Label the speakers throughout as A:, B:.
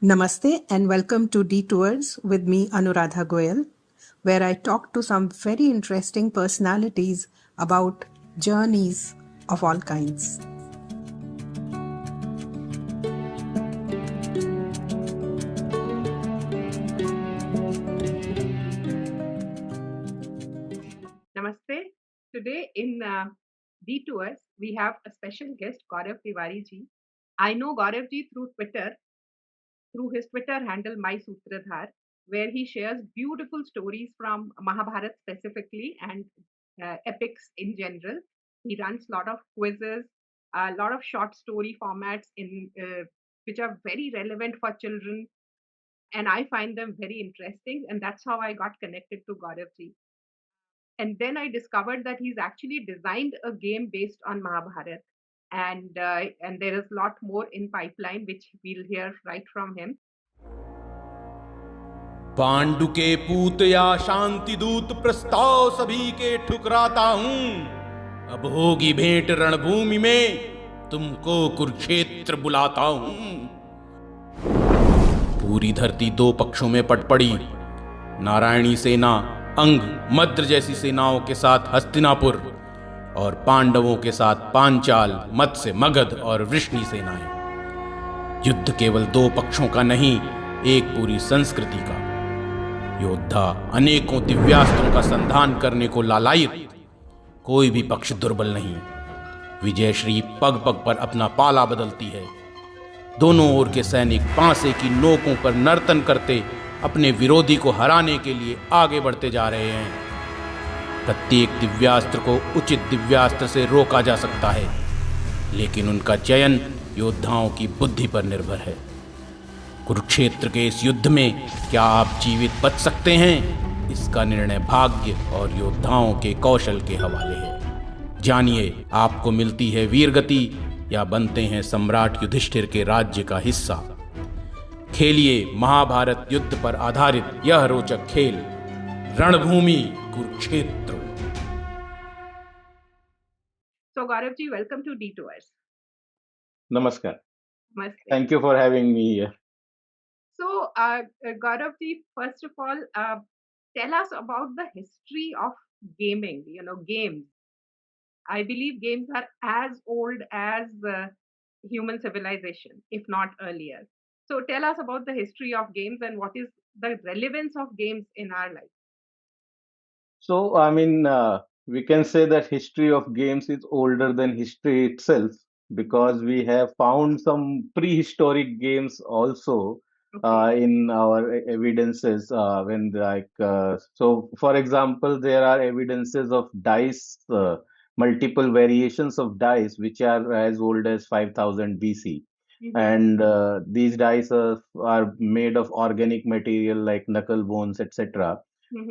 A: Namaste and welcome to Detours with me, Anuradha Goyal, where I talk to some very interesting personalities about journeys of all kinds.
B: Namaste. Today in Detours, we have a special guest, Gaurav Tiwari ji. I know Gaurav ji through Twitter, through his Twitter handle, My Sutradhar, where he shares beautiful stories from Mahabharata specifically and epics in general. He runs a lot of quizzes, a lot of short story formats in which are very relevant for children, and I find them very interesting. And that's how I got connected to Gaurav ji. And then I discovered that he's actually designed a game based on Mahabharata, and there is a lot more in pipeline, which we'll hear right from him.
C: Pandu के पूत या शांति दूत प्रस्ताव सभी के ठुकराता हूं। अब होगी भेंट रणभूमि में, तुमको कुरुक्षेत्र बुलाता हूं। पूरी धरती दो पक्षों में पट पड़ी। नारायणी सेना अंग मद्र जैसी सेनाओं के साथ हस्तिनापुर और पांडवों के साथ पांचाल, मत्स्य, मगध और वृष्णि सेनाएं। युद्ध केवल दो पक्षों का नहीं, एक पूरी संस्कृति का। योद्धा अनेकों दिव्यास्त्रों का संधान करने को लालायित। कोई भी पक्ष दुर्बल नहीं। विजयश्री पग पग पर अपना पाला बदलती है। दोनों ओर के सैनिक पांसे की नोकों पर नर्तन करते अपने विरोधी को हराने के लिए आगे बढ़ते जा रहे हैं। प्रत्येक दिव्यास्त्र को उचित दिव्यास्त्र से रोका जा सकता है, लेकिन उनका चयन योद्धाओं की बुद्धि पर निर्भर है। कुरुक्षेत्र के इस युद्ध में क्या आप जीवित बच सकते हैं, इसका निर्णय भाग्य और योद्धाओं के कौशल के हवाले है। जानिए, आपको मिलती है वीरगति या बनते हैं सम्राट युधिष्ठिर के राज्य का हिस्सा। खेलिए महाभारत युद्ध पर आधारित यह रोचक खेल, रणभूमि Kurukshetra.
B: So, Gaurav ji, welcome to Detours.
D: Namaskar.
B: Namaste.
D: Thank you for having me here.
B: So, Gaurav ji, first of all, tell us about the history of gaming, games. I believe games are as old as human civilization, if not earlier. So, tell us about the history of games and what is the relevance of games in our life.
D: So, we can say that history of games is older than history itself because we have found some prehistoric games also in our evidences. So, for example, there are evidences of dice, multiple variations of dice, which are as old as 5000 BC. And these dice are made of organic material like knuckle bones, etc.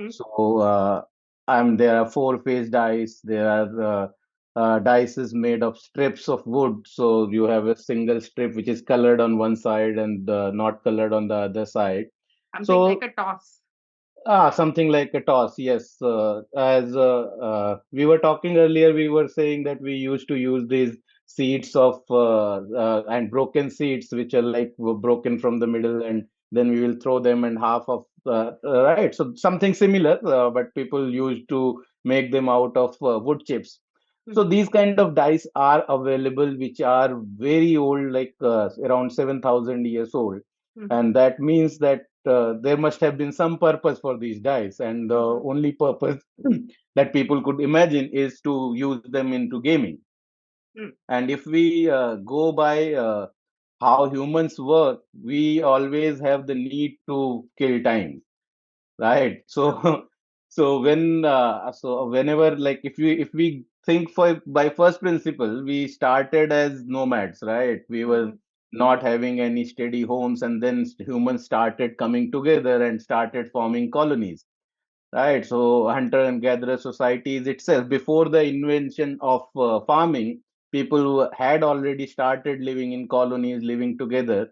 D: So, there are four-face dice. There are dice is made of strips of wood. So you have a single strip which is colored on one side and not colored on the other side.
B: Something like a toss.
D: Something like a toss, yes. As we were talking earlier, we were saying that we used to use these seeds of and broken seeds, which are like broken from the middle, and then we will throw them and half of right. So something similar, but people used to make them out of wood chips. So these kind of dice are available, which are very old, like around 7,000 years old. And that means that there must have been some purpose for these dice, and the only purpose that people could imagine is to use them into gaming. And if we go by how humans work, we always have the need to kill time, right? So so whenever, like, if we think by first principle, we started as nomads, right? We were not having any steady homes, and then humans started coming together and started forming colonies, right? So hunter and gatherer societies itself, before the invention of farming, people had already started living in colonies, living together.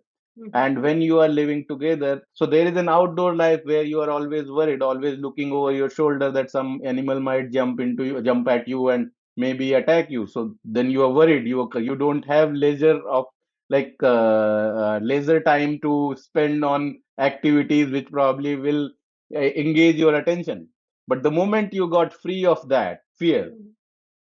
D: And when you are living together, so there is an outdoor life where you are always worried, always looking over your shoulder that some animal might jump at you and maybe attack you. So then you are worried. You don't have leisure of like leisure time to spend on activities which probably will engage your attention. But the moment you got free of that fear,
B: Mhm.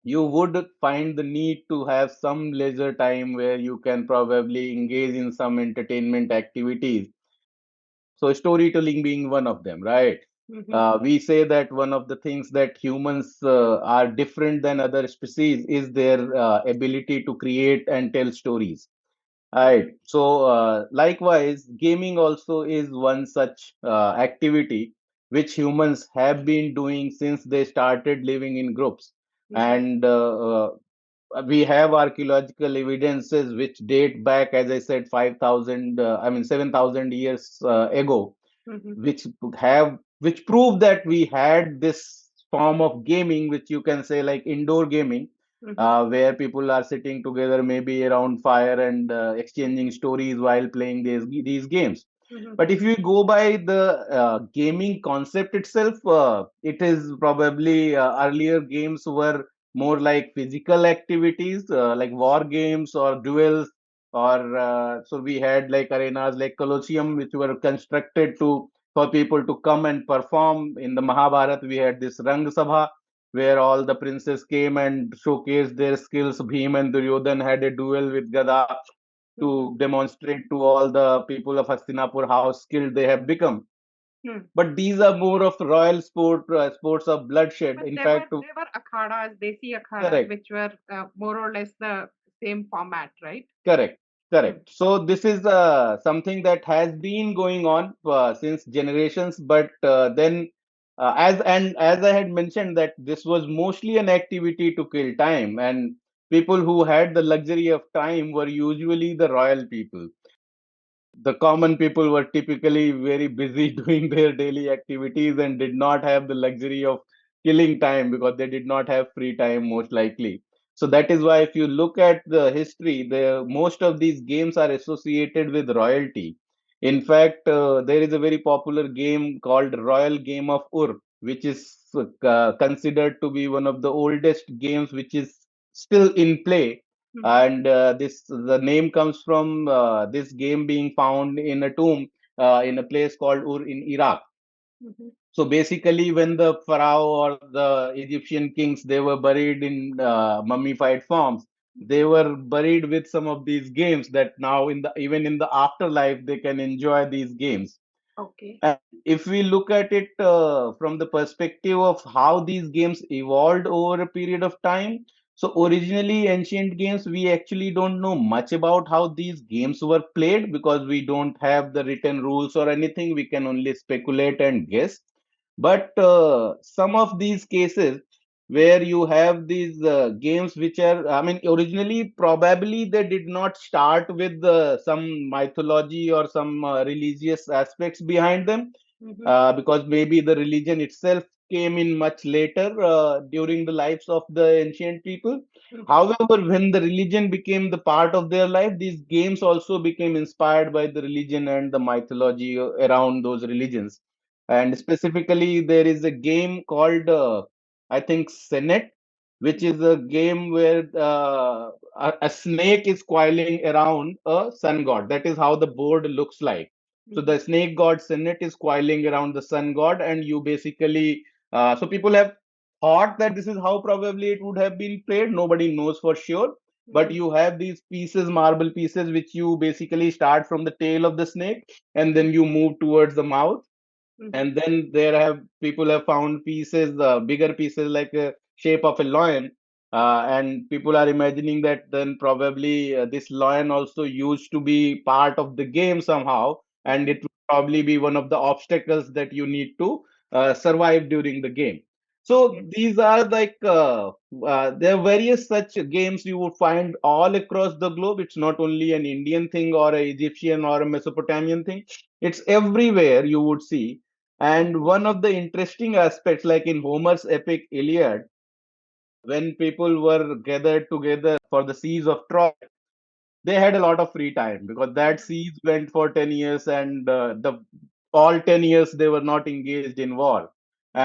D: you would find the need to have some leisure time where you can probably engage in some entertainment activities. So storytelling being one of them, right?
B: Mhm.
D: We say that one of the things that humans are different than other species is their ability to create and tell stories. Right.
B: Mhm.
D: So, likewise, gaming also is one such activity which humans have been doing since they started living in groups.
B: Mhm.
D: And we have archaeological evidences which date back, as I said, 5,000, 7,000 years ago,
B: Mhm.
D: which prove that we had this form of gaming, which you can say like indoor gaming,
B: Mhm.
D: where people are sitting together maybe around fire and exchanging stories while playing these games.
B: Mhm.
D: But if you go by the gaming concept itself, it is probably earlier games were more like physical activities, like war games or duels, or so we had like arenas like Colosseum, which were constructed to for people to come and perform. In the Mahabharata, we had this Rang Sabha, where all the princes came and showcased their skills. Bhim and Duryodhan had a duel with Gada
B: Mhm.
D: to demonstrate to all the people of Hastinapur how skilled they have become.
B: Hmm.
D: But these are more of royal sports of bloodshed.
B: But
D: In
B: there were
D: fact,
B: there were akhadas, desi akhadas,
D: correct.
B: which were more or less the same format, right?
D: Correct,
B: Hmm.
D: correct. So this is something that has been going on since generations, but then as I had mentioned that this was mostly an activity to kill time, and people who had the luxury of time were usually the royal people. The common people were typically very busy doing their daily activities and did not have the luxury of killing time because they did not have free time most likely. So that is why if you look at the history, the most of these games are associated with royalty. In fact, there is a very popular game called Royal Game of Ur, which is considered to be one of the oldest games which is still in play,
B: Mhm.
D: and this the name comes from this game being found in a tomb in a place called Ur in Iraq.
B: Mhm.
D: So basically, when the pharaoh or the Egyptian kings they were buried in mummified forms, they
B: Mhm.
D: were buried with some of these games that now in the even in the afterlife they can enjoy these games.
B: Okay.
D: And if we look at it from the perspective of how these games evolved over a period of time, so originally ancient games, we actually don't know much about how these games were played because we don't have the written rules or anything. We can only speculate and guess. But some of these cases where you have these games which are, I mean, originally probably they did not start with some mythology or some religious aspects behind them,
B: Mhm.
D: because maybe the religion itself came in much later during the lives of the ancient people.
B: Mhm.
D: However, when the religion became the part of their life, these games also became inspired by the religion and the mythology around those religions. And specifically, there is a game called, I think, Senet, which is a game where a snake is coiling around a sun god. That is how the board looks like. So
B: Mhm.
D: the snake god Senet is coiling around the sun god, and you basically, so people have thought that this is how probably it would have been played. Nobody knows for sure. But
B: Mhm.
D: you have these pieces, marble pieces, which you basically start from the tail of the snake and then you move towards the mouth,
B: Mhm.
D: and then there have people have found pieces, bigger pieces like a shape of a lion, and people are imagining that then probably this lion also used to be part of the game somehow, and
B: Mhm.
D: it would probably be one of the obstacles that you need to survive during the game. So
B: Okay.
D: these are like there are various such games you would find all across the globe. It's not only an Indian thing or a Egyptian or a Mesopotamian thing, it's everywhere you would see. And
B: Mhm.
D: one of the interesting aspects, like in Homer's epic Iliad, when people were gathered together for the siege of Troy, they had a lot of free time because that
B: Mhm.
D: siege went for 10 years, and the all 10 years they were not engaged in war.
B: Mhm.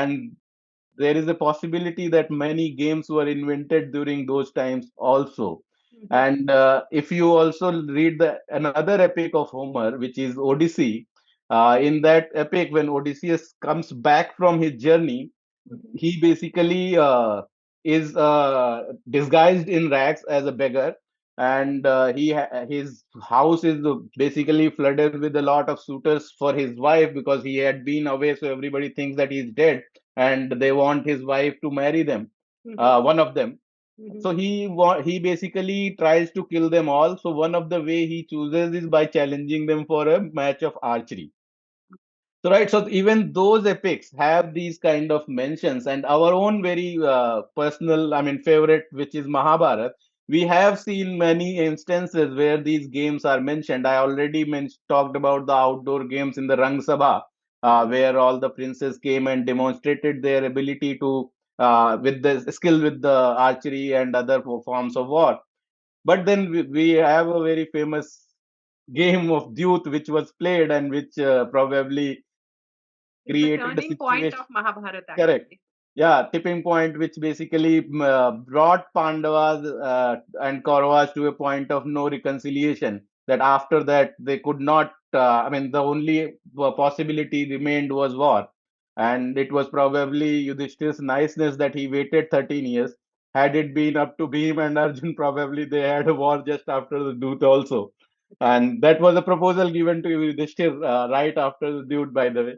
D: And there is a possibility that many games were invented during those times also.
B: Mhm.
D: And if you also read the another epic of Homer, which is Odyssey, in that epic, when Odysseus comes back from his journey,
B: Mhm.
D: he basically is disguised in rags as a beggar, and his house is basically flooded with a lot of suitors for his wife because he had been away. So everybody thinks that he's dead, and they want his wife to marry them,
B: Mhm.
D: one of them.
B: Mhm.
D: So he basically tries to kill them all. So one of the way he chooses is by challenging them for a match of archery. So right, so even those epics have these kind of mentions, and our own very personal, I mean, favorite, which is Mahabharata. We have seen many instances where these games are mentioned. I already talked about the outdoor games in the Rang Sabha,
B: Mhm.
D: where all the princes came and demonstrated their ability to with the skill with the archery and other forms of war. But then we have a very famous game of Dute which was played and which probably
B: It's the
D: created a
B: turning point
D: situation.
B: of Mahabharata,
D: Correct.
B: actually.
D: Yeah, tipping point, which basically brought Pandavas and Kauravas to a point of no reconciliation. That after that they could not. I mean, the only possibility remained was war, and it was probably Yudhishthir's niceness that he waited 13 years. Had it been up to Bhim and Arjun, probably they had a war just after the Dut also, and that was a proposal given to Yudhishthir right after the Dut, by the way.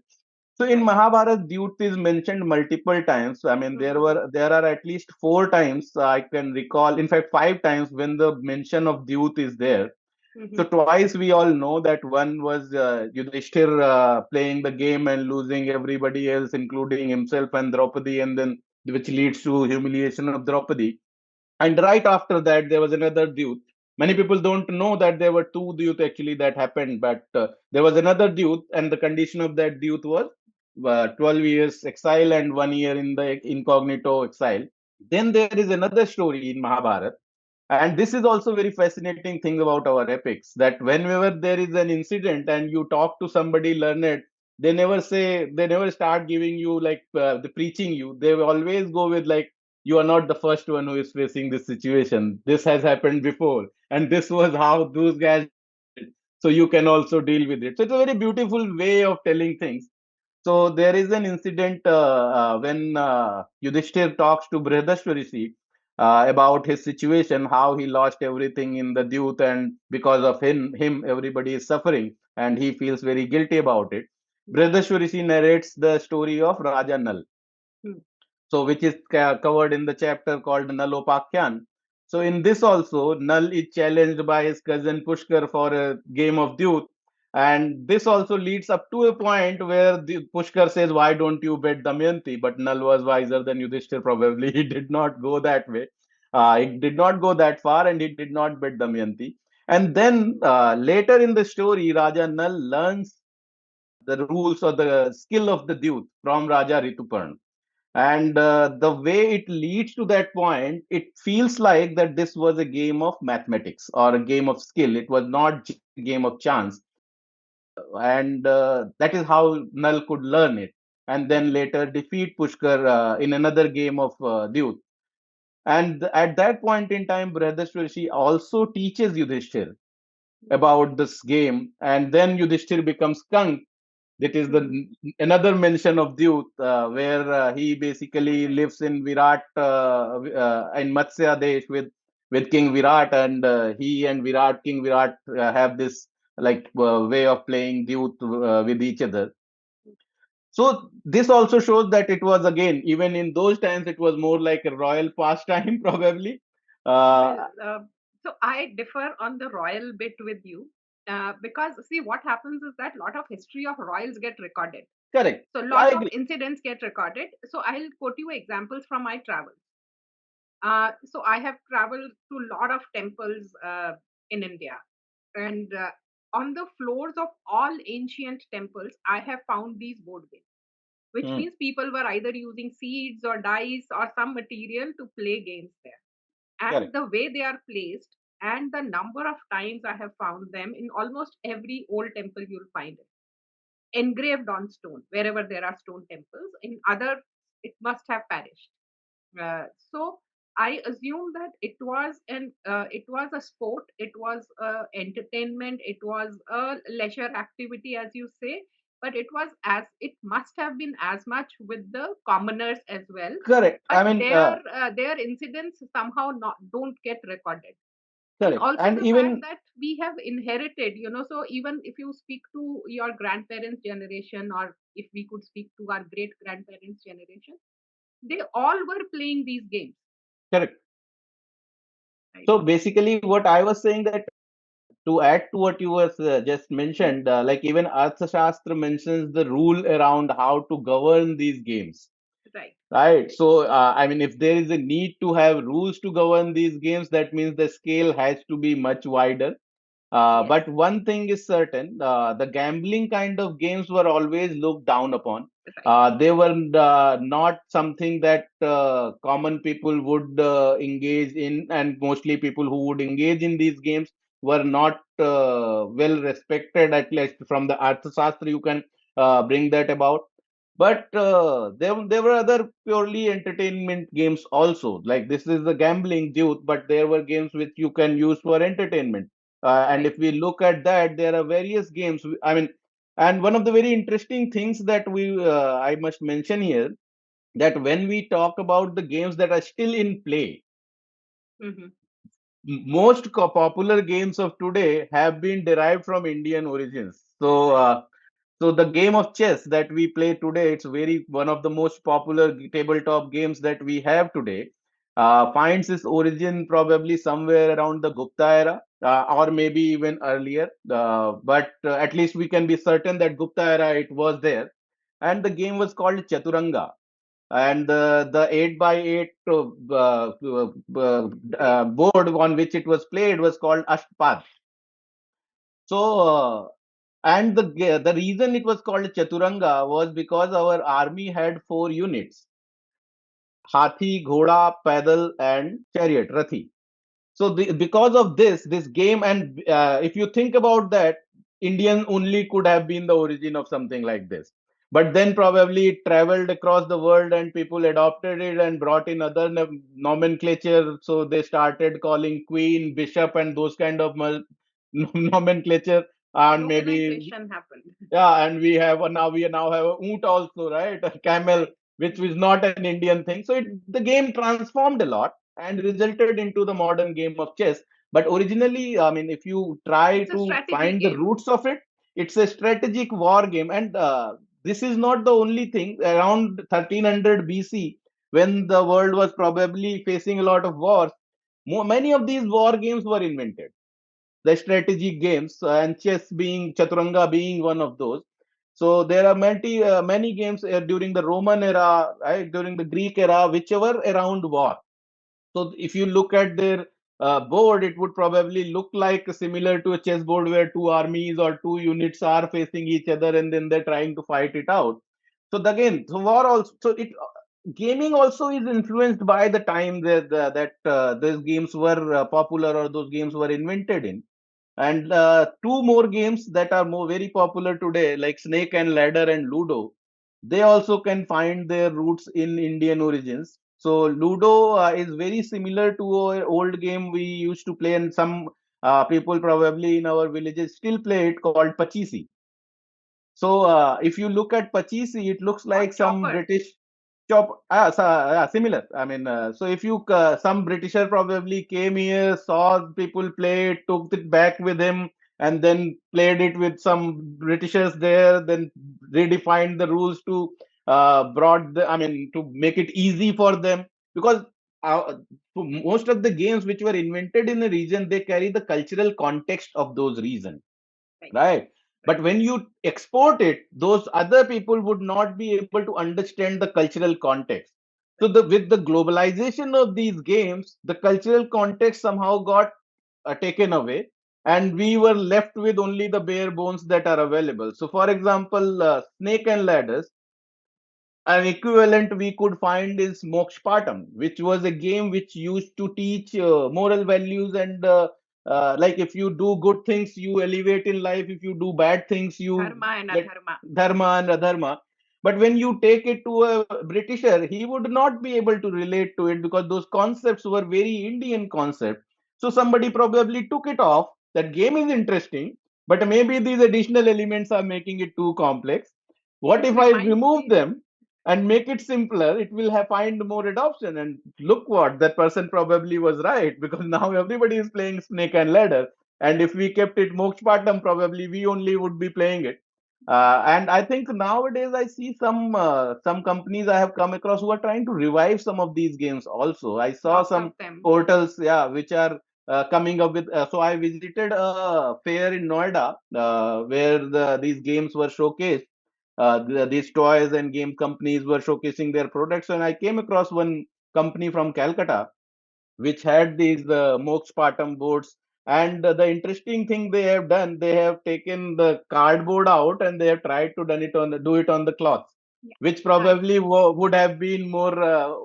D: So in
B: Right.
D: Mahabharata, Dyut is mentioned multiple times. I mean,
B: Mhm.
D: there are at least four times I can recall. In fact, five times when the mention of Dyut is there. So
B: Mhm.
D: twice we all know that one was Yudhishthir playing the game and losing everybody else, including himself and Draupadi, and then which leads to humiliation of Draupadi. And right after that, there was another Dyut. Many people don't know that there were two Dyut actually that happened, but there was another Dyut, and the condition of that Dyut was 12 years exile and 1 year in the incognito exile. Then there is another story in Mahabharata, and this is also very fascinating thing about our epics, that whenever there is an incident and you talk to somebody learned, they never start giving you like the preaching you. They will always go with like, you are not the first one who is facing this situation. This has happened before, and this was how those guys did it. So you can also deal with it. So it's a very beautiful way of telling things. So there is an incident when Yudhishthir talks to Brihadashwari about his situation, how he lost everything in the Dyut, and because of him, everybody is suffering, and he feels very guilty about it. Brihadashwari narrates the story of Raja Nal,
B: Mhm.
D: so which is covered in the chapter called Nalopakyan. So in this also, Nal is challenged by his cousin Pushkar for a game of Dyut, and this also leads up to a point where Pushkar says, "Why don't you bet Damayanti?" But Nal was wiser than Yudhishthir. Probably he did not go that way. He did not go that far, and he did not bet Damayanti. And then later in the story, Raja Nal learns the rules or the skill of the Dyut from Raja Rituparna, and the way it leads to that point, it feels like that this was a game of mathematics or a game of skill. It was not just a game of chance, and that is how Nal could learn it, and then later defeat Pushkar in another game of Dyut. And at that point in time, Brihadashwari also teaches Yudhishthir about this game, and then Yudhishthir becomes Kank. That is the
B: Mhm.
D: another mention of Dyut, where he basically lives in Virat, in Matsya Desh with King Virat, and he and King Virat have this like way of playing Dyut with each other. So this also shows that it was again, even in those times, it was more like a royal pastime, probably.
B: Well,
D: Uh,
B: so I differ on the royal bit with you, because see what happens is that a lot of history of royals get recorded.
D: Correct.
B: So a
D: I
B: lot of
D: agree.
B: incidents get recorded. So I'll quote you examples from my travels. So I have traveled to a lot of temples in India, and on the floors of all ancient temples, I have found these board games, which
D: Hmm,
B: means people were either using seeds or dice or some material to play games there. And
D: correct.
B: the way they are placed and the number of times I have found them in almost every old temple, you'll find it engraved on stone. Wherever there are stone temples, in other, it must have perished. So I assume that it was a sport, it was entertainment, it was a leisure activity, as you say, but it must have been as much with the commoners as well.
D: Correct.
B: But
D: I mean,
B: their incidents somehow not don't get recorded. And
D: correct.
B: also
D: And
B: the fact
D: even
B: that we have inherited, so even if you speak to your grandparents' generation, or if we could speak to our great grandparents' generation, they all were playing these games,
D: correct.
B: right?
D: So basically, what I was saying that to add to what you was just
B: Mm.
D: mentioned, like even Arthashastra mentions the rule around how to govern these games.
B: Right.
D: Right. So, I mean, if there is a need to have rules to govern these games, that means the scale has to be much wider.
B: Yes.
D: But one thing is certain, the gambling kind of games were always looked down upon.
B: Right.
D: They were not something that common people would engage in, and mostly people who would engage in these games were not well respected, at least from the Arthashastra, you can bring that about. But there were other purely entertainment games also. Like this is the gambling due, but there were games which you can use for entertainment. And
B: Right.
D: if we look at that, there are various games. I mean, and one of the very interesting things that I must mention here, that when we talk about the games that are still in play,
B: Hmm.
D: most popular games of today have been derived from Indian origins. So,
B: Right.
D: so the game of chess that we play today, it's very one of the most popular tabletop games that we have today. Finds its origin probably somewhere around the Gupta era, or maybe even earlier. But at least we can be certain that Gupta era it was there, and the game was called Chaturanga. And the 8 by 8
B: Great.
D: board on which it was played was called Ashtpad. So, and the reason it was called Chaturanga was because our army had four units: Hathi, Ghoda, Paidal, and Chariot, Rathi. So because of this game, and if you think about that, Indian only could have been the origin of something like this. But then probably it traveled across the world and people adopted it and brought in other nomenclature. So they started calling queen, bishop, and those kind of nomenclature. And maybe
B: Localization happened.
D: yeah, and we now have a oot also, right? A camel,
B: Right.
D: which was not an Indian thing. So the game transformed a lot and resulted into the modern game of chess. But originally, I mean, if you try
B: It's a
D: to
B: strategy
D: find the
B: game.
D: roots of it, it's a strategic war game. And this is not the only thing. Around 1300 BC, when the world was probably facing a lot of wars, many of these war games were invented, the strategic games, and chess being chaturanga being one of those. So there are many games during the Roman era, right, during the Greek era, whichever around war. So if you look at their board, it would probably look like similar to a chessboard where two armies or two units are facing each other and then they're trying to fight it out. So again, so war also, so it gaming also is influenced by the time that those games were popular or those games were invented in. And two more games that are more very popular today, like Snake and Ladder and Ludo, they also can find their roots in Indian origins. So Ludo is very similar to an old game we used to play, and some people probably in our villages still play it, called Pachisi. So if you look at Pachisi, it looks
B: Or
D: like some
B: chopper.
D: British similar. I mean, so if you some Britisher probably came here, saw people play it, took it back with him, and then played it with some Britishers there, then redefined the rules to I mean, to make it easy for them, because so most of the games which were invented in a region, they carry the cultural context of those regions,
B: Right.
D: right? But
B: Right.
D: when you export it, those other people would not be able to understand the cultural context. So
B: Right.
D: with the globalization of these games, the cultural context somehow got taken away, and we were left with only the bare bones that are available. So for example, Snake and Ladders, an equivalent we could find is Mokshpatam, which was a game which used to teach moral values, and like if you do good things, you elevate in life. If you do bad things, you
B: Dharma and
D: get
B: adharma.
D: dharma and adharma. But when you take it to a Britisher, he would not be able to relate to it because those concepts were very Indian concepts. So somebody probably took it off. That game is interesting, but maybe these additional elements are making it too complex. What
B: It
D: if I
B: reminds
D: remove
B: me.
D: them and make it simpler? It will have find more adoption. And look what that person probably was right, because now everybody is playing Snake and Ladder. And if we kept it Mokshapatam, probably we only would be playing it. And I think nowadays I see some companies I have come across who are trying to revive some of these games also. I saw
B: Lots of
D: some
B: them.
D: portals, yeah, which are coming up with. So I visited a fair in Noida where these games were showcased. These toys and game companies were showcasing their products, and I came across one company from Calcutta which had these Mokshapatam boards. And the interesting thing they have done, they have taken the cardboard out and they have tried to do it on the cloth,
B: Yeah.
D: which
B: Right.
D: probably would have been more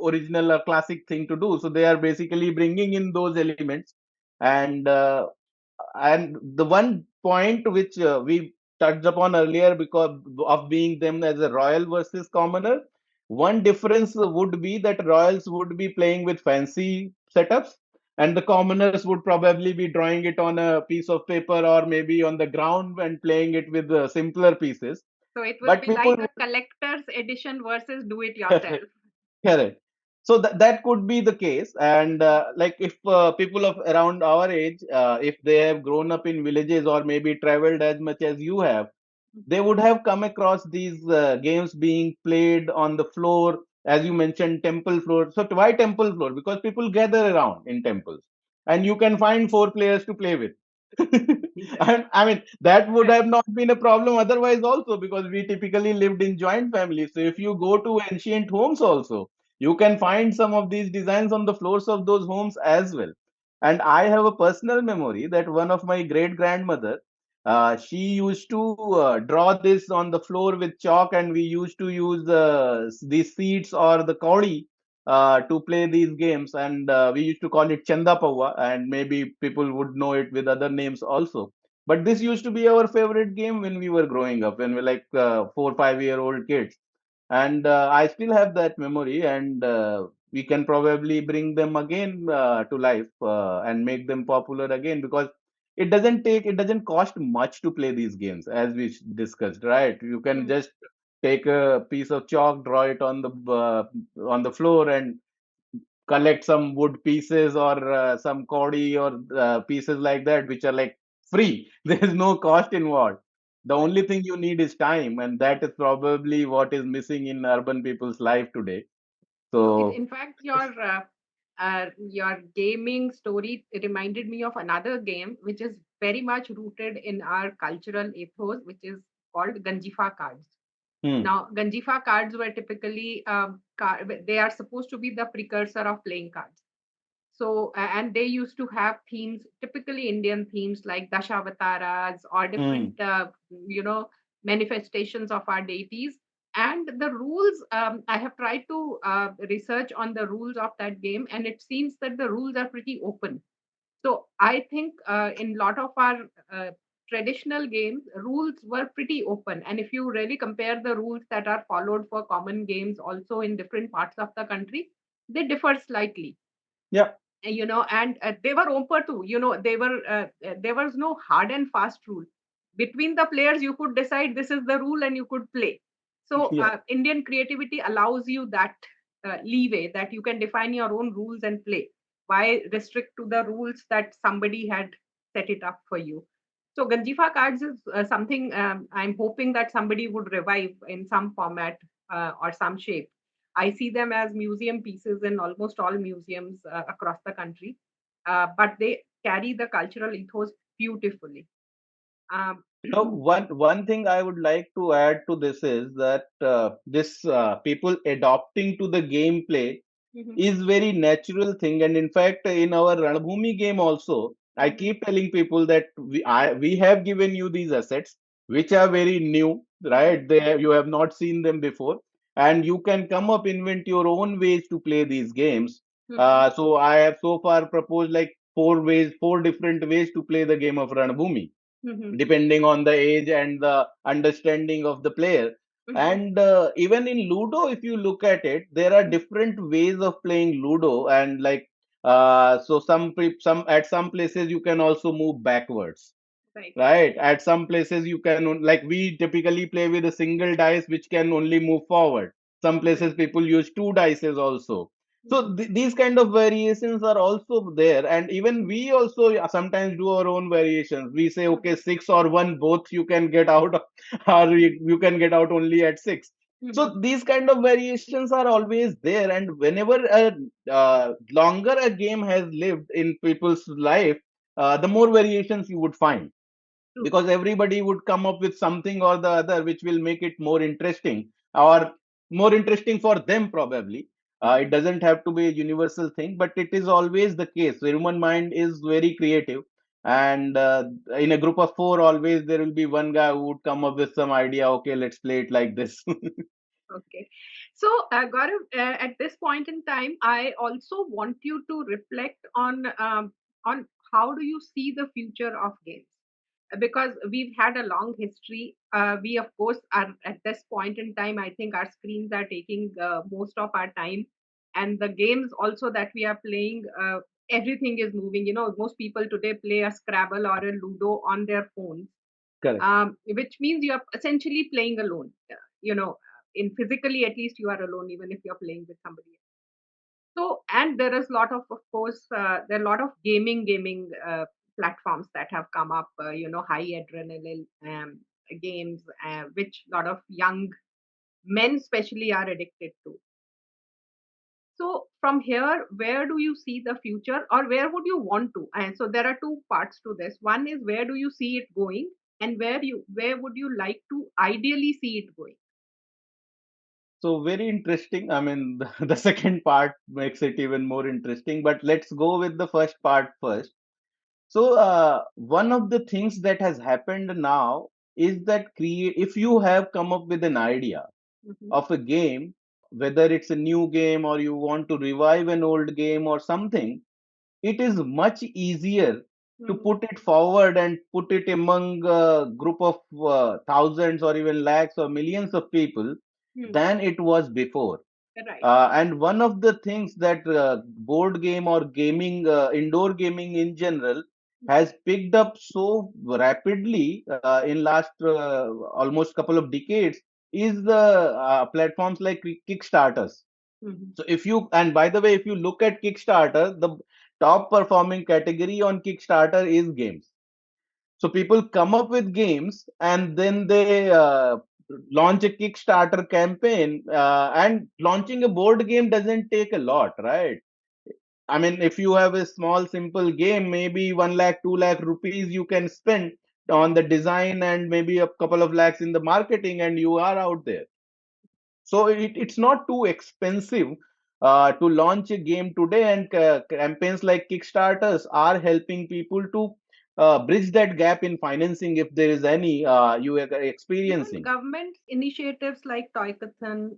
D: original or classic thing to do. So they are basically bringing in those elements. And the one point which we touched upon earlier, because of being them as a royal versus commoner, one difference would be that royals would be playing with fancy setups, and the commoners would probably be drawing it on a piece of paper or maybe on the ground and playing it with simpler pieces.
B: So it will
D: But
B: be
D: people
B: like a collector's edition versus do it yourself.
D: Correct. So that could be the case. And like if people of around our age, if they have grown up in villages or maybe traveled as much as you have, they would have come across these games being played on the floor, as you mentioned, temple floor. So why temple floor? Because people gather around in temples, and you can find four players to play with.
B: Yes.
D: And I mean, that would
B: Correct.
D: have not been a problem otherwise, also, because we typically lived in joint families. So if you go to ancient homes, also, you can find some of these designs on the floors of those homes as well. And I have a personal memory that one of my great grandmother, she used to draw this on the floor with chalk, and we used to use these seeds or the kauri to play these games. And we used to call it Chanda Pawa, and maybe people would know it with other names also. But this used to be our favorite game when we were growing up, when we were like 4 5 year old kids. And I still have that memory, and we can probably bring them again to life and make them popular again, because it doesn't cost much to play these games, as we discussed, right? You can
B: Hmm.
D: just take a piece of chalk, draw it on the floor, and collect some wood pieces or some kauri or pieces like that, which are like free. There's no cost involved. The
B: Right.
D: only thing you need is time, and that is probably what is missing in urban people's life today.
B: No,
D: So,
B: in fact, your gaming story reminded me of another game which is very much rooted in our cultural ethos, which is called Ganjifa cards.
D: hmm,
B: Now, Ganjifa cards were typically they are supposed to be the precursor of playing cards. So, and they used to have themes, typically Indian themes like Dashawataras or
D: hmm,
B: different, manifestations of our deities. And the rules, I have tried to research on the rules of that game, and it seems that the rules are pretty open. So I think in lot of our traditional games, rules were pretty open. And if you really compare the rules that are followed for common games also in different parts of the country, they differ slightly.
D: yeah,
B: And they were open too. They were there was no hard and fast rule. Between the players, you could decide this is the rule and you could play. So
D: yeah.
B: Indian creativity allows you that leeway that you can define your own rules and play. Why restrict to the rules that somebody had set it up for you? So Ganjifa cards is something I'm hoping that somebody would revive in some format or some shape. I see them as museum pieces in almost all museums across the country, but they carry the cultural ethos beautifully. Um,
D: One thing I would like to add to this is that this people adopting to the gameplay
B: mhm,
D: is very natural thing. And in fact, in our Ranbhoomi game also, I
B: mhm,
D: keep telling people that we have given you these assets which are very new,
B: mhm,
D: right? You have not seen them before, and you can come up invent your own ways to play these games.
B: mhm,
D: So I have so far proposed like four different ways to play the game of Ranbhoomi,
B: mhm,
D: depending on the age and the understanding of the player.
B: Mhm.
D: And even in Ludo, if you look at it, there are different ways of playing Ludo, and like so some at some places you can also move backwards,
B: Right.
D: right? At some places you can like we typically play with a single dice which can only move forward. Some
B: Right.
D: places people use two dices also. So
B: Mhm.
D: these kind of variations are also there, and even we also sometimes do our own variations. We say okay,
B: Mhm.
D: six or one, both you can get out, or you can get out only at six.
B: Mhm.
D: So these kind of variations are always there, and whenever a longer a game has lived in people's life, the more variations you would find,
B: True.
D: because everybody would come up with something or the other which will make it more interesting, or more interesting for them probably. It
B: Mhm.
D: doesn't have to be a universal thing, but it is always the case. The human mind is very creative, and in a group of four, always there will be one guy who would come up with some idea. Okay, let's play it like this.
B: Okay. So, Gaurav, at this point in time, I also want you to reflect on how do you see the future of games? Because we've had a long history. We, of course, are at this point in time. I think our screens are taking most of our time, and the games also that we are playing. Everything is moving. Most people today play a Scrabble or a Ludo on their phones,
D: Correct.
B: which means you are essentially playing alone. In physically at least you are alone, even if you're playing with somebody else. So, and there is a lot of course, there are a lot of gaming platforms that have come up. High adrenaline games, which a lot of young men especially are addicted to. So from here, where do you see the future, or where would you want to? And so there are two parts to this. One is where do you see it going, and where would you like to ideally see it going?
D: So very interesting. I mean, the second part makes it even more interesting. But let's go with the first part first. So, one of the things that has happened now is that if you have come up with an idea
B: Hmm.
D: of a game, whether it's a new game or you want to revive an old game or something, it is much easier to
B: Hmm.
D: put it forward and put it among a group of thousands or even lakhs or millions of people
B: Hmm.
D: than it was before.
B: Right.
D: And one of the things that board game or gaming, indoor gaming in general, has picked up so rapidly in last almost couple of decades is the platforms like Kickstarters.
B: Hmm.
D: So if you, and by the way, if you look at Kickstarter, the top performing category on Kickstarter is games. So people come up with games and then they launch a Kickstarter campaign. And launching a board game doesn't take a lot, right? I mean, if you have a small, simple game, maybe 1 lakh, 2 lakh rupees you can spend on the design and maybe a couple of lakhs in the marketing, and you are out there. So it's not too expensive to launch a game today, and campaigns like Kickstarters are helping people to bridge that gap in financing if there is any you are
B: Even
D: experiencing.
B: government initiatives like Toykathon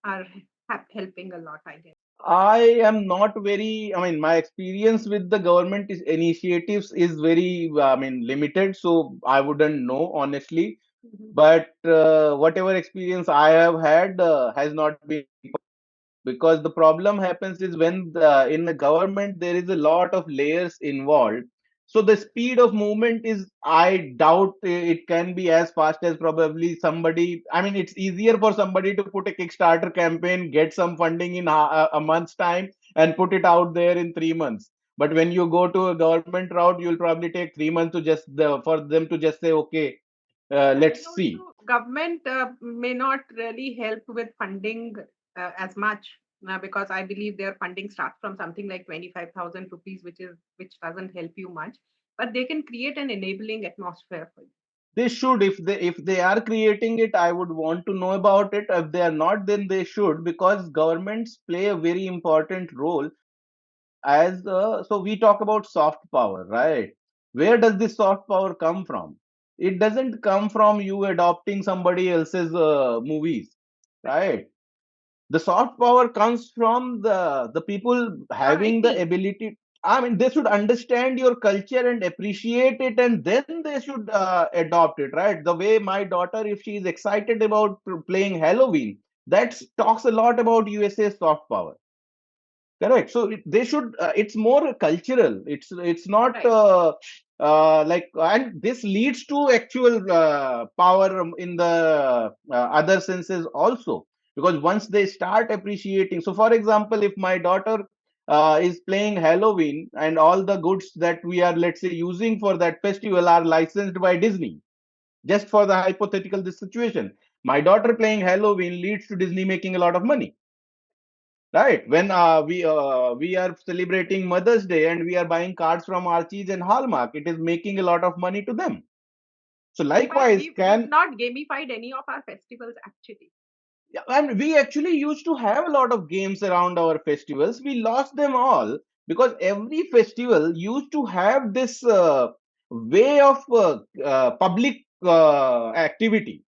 B: are helping a lot, I guess.
D: I am not very, I mean, my experience with the government initiatives is very, I mean, limited, so I wouldn't know honestly.
B: Hmm.
D: But whatever experience I have had has not been, because the problem happens is when in the government there is a lot of layers involved, so the speed of movement is, I doubt it can be as fast as probably somebody, I mean, it's easier for somebody to put a Kickstarter campaign, get some funding in a month's time and put it out there in 3 months. But when you go to a government route, you'll probably take 3 months to just for them to just say okay,
B: And
D: let's see.
B: also, government may not really help with funding as much because I believe their funding starts from something like 25,000 rupees, which doesn't help you much. But they can create an enabling atmosphere for you.
D: They should, if they are creating it, I would want to know about it. If they are not, then they should, because governments play a very important role as so we talk about soft power, right? Where does this soft power come from? It doesn't come from you adopting somebody else's movies, right? The soft power comes from the people
B: Your
D: having the
B: IP.
D: ability. I mean, they should understand your culture and appreciate it, and then they should adopt it, right? The way my daughter, if she is excited about playing Halloween, that talks a lot about USA soft power. Correct. So they should. It's more cultural. It's not
B: Right.
D: like, and this leads to actual power in the other senses also. Because once they start appreciating, so for example, if my daughter is playing Halloween and all the goods that we are, let's say, using for that festival are licensed by Disney, just for the hypothetical this situation, my daughter playing Halloween leads to Disney making a lot of money. Right. When we are celebrating Mother's Day and we are buying cards from Archie's and Hallmark, it is making a lot of money to them. So
B: In fact,
D: likewise,
B: we've
D: can
B: not gamified any of our festivals actually.
D: yeah, and we actually used to have a lot of games around our festivals. We lost them all because every festival used to have this way of public activity.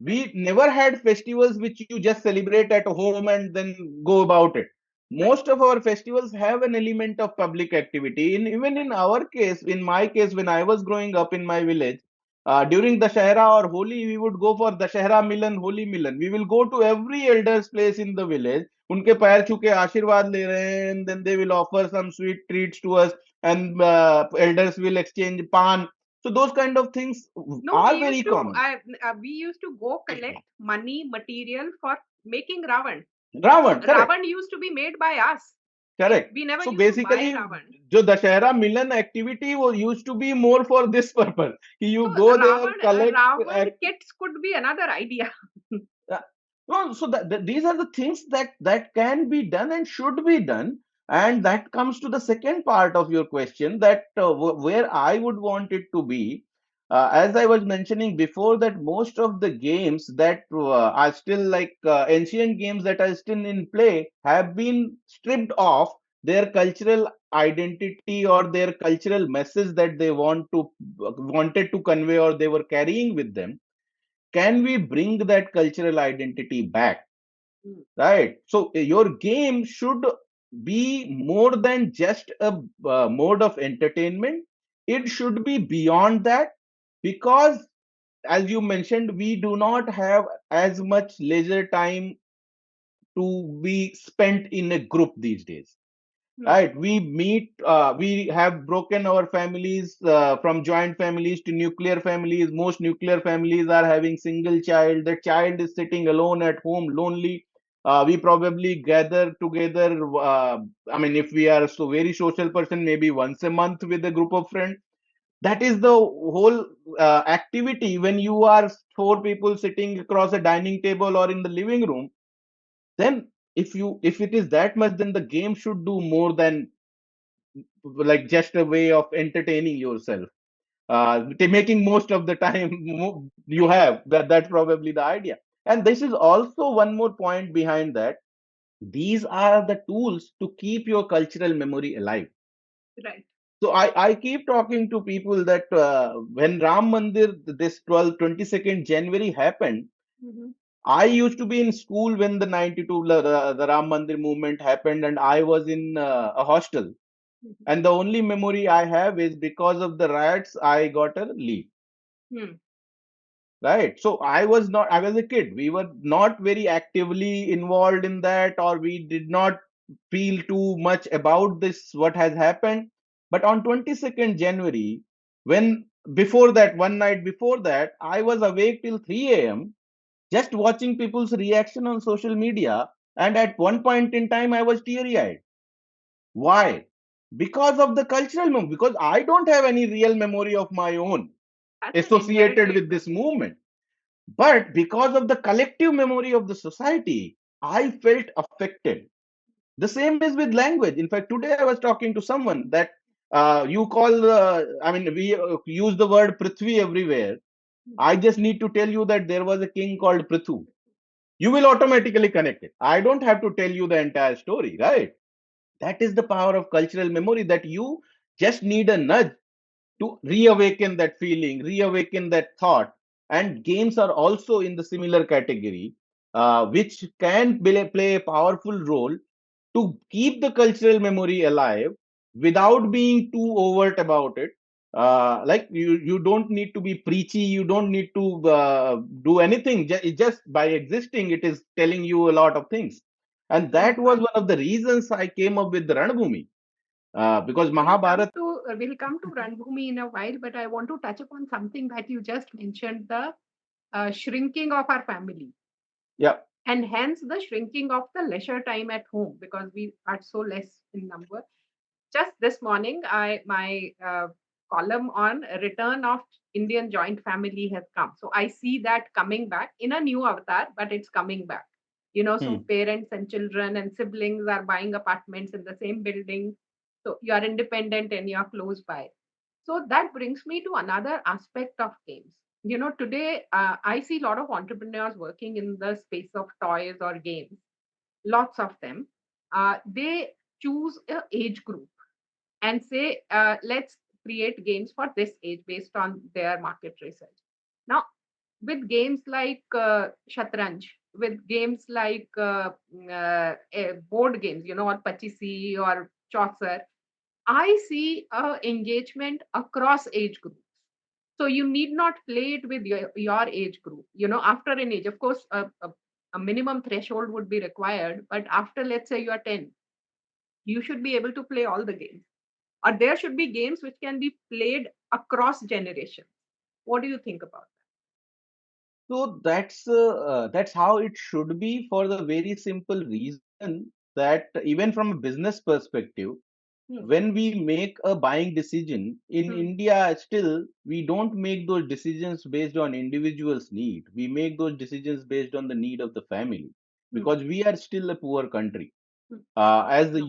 D: We never had festivals which you just celebrate at home and then go about it.
B: Right.
D: Most of our festivals have an element of public activity. Even in our case, in my case, when I was growing up in my village, during the Dashera or Holi, we would go for the Dashera Milan, Holi Milan. We will go to every elder's place in the village. उनके पैर छू के आशीर्वाद ले रहे हैं, and then they will offer some sweet treats to us, and elders will exchange pan. So those kind of things
B: No,
D: are very common.
B: we used to go collect money, material for making Ravan.
D: Ravan, correct,
B: Ravan used to be made by us.
D: correct.
B: We never
D: So
B: used to buy
D: basically,
B: Ravan.
D: जो दशहरा मिलन activity was used to be more for this purpose. कि you
B: So
D: go there, collect.
B: Ravan kits could be another idea.
D: Uh, no, so these are the things that can be done and should be done, and that comes to the second part of your question, that where I would want it to be. As I was mentioning before, that most of the games that are still like ancient games that are still in play have been stripped off their cultural identity or their cultural message that they wanted to convey or they were carrying with them. Can we bring that cultural identity back?
B: Mm.
D: Right. So your game should be more than just a mode of entertainment. It should be beyond that, because, as you mentioned, we do not have as much leisure time to be spent in a group these days.
B: Mm.
D: Right, we meet, we have broken our families from joint families to nuclear families. Most nuclear families are having single child. The child is sitting alone at home, lonely. We probably gather together, I mean, if we are so very social person, maybe once a month with a group of friends. That is the whole activity. When you are four people sitting across a dining table or in the living room, then if it is that much, then the game should do more than like just a way of entertaining yourself, making most of the time you
B: Right.
D: have. That's probably the idea. And this is also one more point behind that. These are the tools to keep your cultural memory alive.
B: Right.
D: So I keep talking to people that when Ram Mandir, this 22nd January happened,
B: Mm-hmm.
D: I used to be in school when the 92 the Ram Mandir movement happened, and I was in a hostel.
B: Mm-hmm.
D: And the only memory I have is because of the riots, I got a leave.
B: Hmm.
D: Right. So I was a kid. We were not very actively involved in that, or we did not feel too much about this, what has happened. But on 22nd January, when before that, one night before that, I was awake till 3 a.m. just watching people's reaction on social media. And at one point in time, I was teary eyed. Why? Because of the cultural memory, because I don't have any real memory of my own
B: That's an
D: associated
B: inherited.
D: with this movement. But because of the collective memory of the society, I felt affected. The same is with language. In fact, today I was talking to someone that you call, I mean, we use the word Prithvi everywhere. I just need to tell you that there was a king called Prithu. You will automatically connect it. I don't have to tell you the entire story, right? That is the power of cultural memory, that you just need a nudge to reawaken that feeling, reawaken that thought. And games are also in the similar category, which can play a powerful role to keep the cultural memory alive. without being too overt about it. Like you don't need to be preachy. You don't need to do anything. Just by existing, it is telling you a lot of things. And that was one of the reasons I came up with the Ranbhumi. Because Mahabharata.
B: We'll come to Ranbhumi in a while, but I want to touch upon something that you just mentioned, the shrinking of our family,
D: Yeah.
B: and hence the shrinking of the leisure time at home because we are so less in number. Just this morning, I my column on return of Indian joint family has come. So I see that coming back in a new avatar, but it's coming back. So
D: Hmm.
B: parents and children and siblings are buying apartments in the same building. So you are independent and you are close by. So that brings me to another aspect of games. Today I see a lot of entrepreneurs working in the space of toys or games, lots of them. They choose a age group and say, let's create games for this age based on their market research. Now, with games like Shatranj, with games like board games, or Pachisi or Chaucer, I see engagement across age groups. So you need not play it with your age group. After an age, of course, a minimum threshold would be required. But after, let's say, you are 10, you should be able to play all the games. Or there should be games which can be played across generations. What do you think about
D: So that's how it should be, for the very simple reason that even from a business perspective,
B: that?
D: when we make a buying decision in
B: Hmm.
D: India, still we don't make those decisions based on individuals' need. We make those decisions based on the need of the family,
B: Hmm.
D: because we are still a poor country.
B: Hmm.
D: As the
B: No.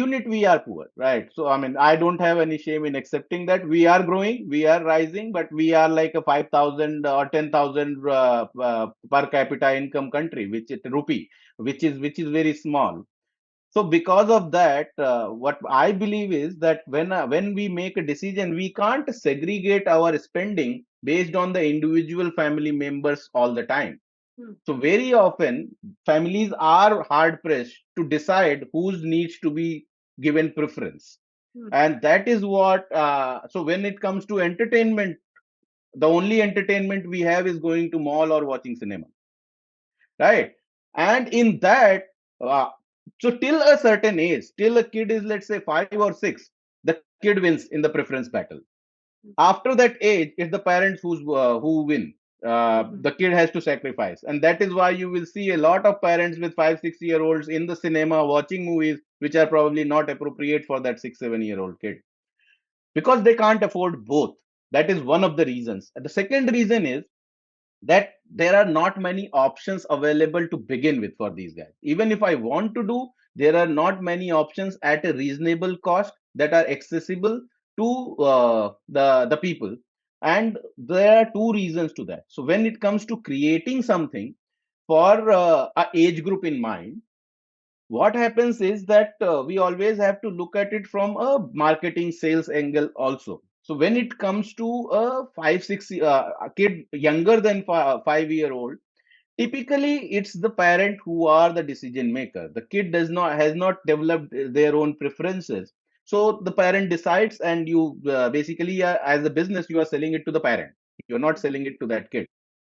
D: unit, we are poor, right? So I mean, I don't have any shame in accepting that we are growing, we are rising, but we are like a 5,000 or 10,000 per capita income country, which is rupee, which is very small. So because of that, what I believe is that when we make a decision, we can't segregate our spending based on the individual family members all the time.
B: Hmm.
D: So very often families are hard pressed to decide whose needs to be given preference.
B: Hmm.
D: And that is what, so when it comes to entertainment, the only entertainment we have is going to mall or watching cinema, right? And in that, uh, so till a certain age, till a kid is, let's say, 5 or 6, the kid wins in the preference battle. After that age, it's the parents who win.
B: Mhm.
D: The kid has to sacrifice, and that is why you will see a lot of parents with 5 6 year olds in the cinema watching movies which are probably not appropriate for that 6 7 year old kid, because they can't afford both. That is one of the reasons. And the second reason is that there are not many options available to begin with for these guys. Even if I want to do, there are not many options at a reasonable cost that are accessible to the people. And there are two reasons to that. So when it comes to creating something for a age group in mind, what happens is that we always have to look at it from a marketing sales angle also. So when it comes to a 5 6 a kid younger than 5 year old, typically it's the parent who are the decision maker. The kid does not has not developed their own preferences, so the parent decides, and you basically, as a business, you are selling it to the parent. You're not selling it to that kid,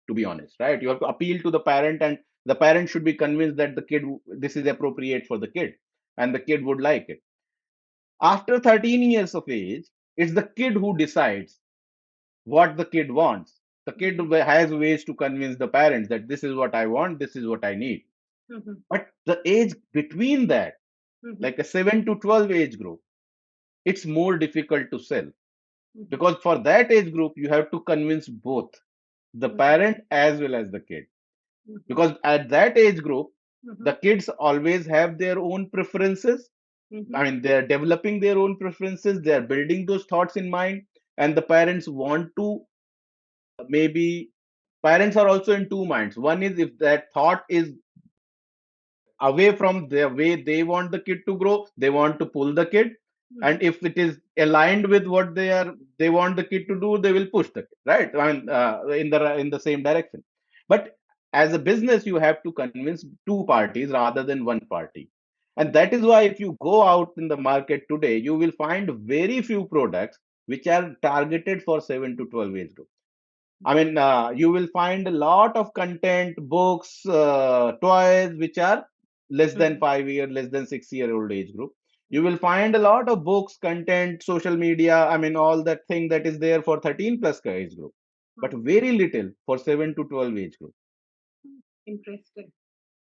D: to be honest, right? You have to appeal to the parent, and the parent should be convinced that the kid, this is appropriate for the kid, and the kid would like it. After 13 years of age, it's the kid who decides what the kid wants. The kid
B: Mhm.
D: has ways to convince the parents that this is what I want, this is what I need.
B: Mhm.
D: But the age between that,
B: Mhm.
D: like a 7 to 12 age group, it's more difficult to sell,
B: Mhm.
D: because for that age group, you have to convince both the
B: Mhm.
D: parent as well as the kid.
B: Mhm.
D: Because at that age group, the
B: Mhm.
D: kids always have their own preferences.
B: Mhm.
D: I mean, they're developing their own preferences, they're building those thoughts in mind, and the parents want to, maybe parents are also in two minds. One is, if that thought is away from the way they want the kid to grow, they want to pull the kid. And
B: Mhm.
D: if it is aligned with what they want the kid to do, they will push the kid, right? I mean, in the same direction. But as a business, you have to convince two parties rather than one party. And that is why if you go out in the market today, you will find very few products which are targeted for 7 to 12 age group. I mean, you will find a lot of content, books, toys, which are less than
B: Mhm.
D: 5 year, less than 6 year old age group. You
B: Yeah.
D: will find a lot of books, content, social media. I mean, all that thing that is there for 13 plus age group, but
B: Hmm.
D: very little for 7 to 12 age group.
B: Interesting.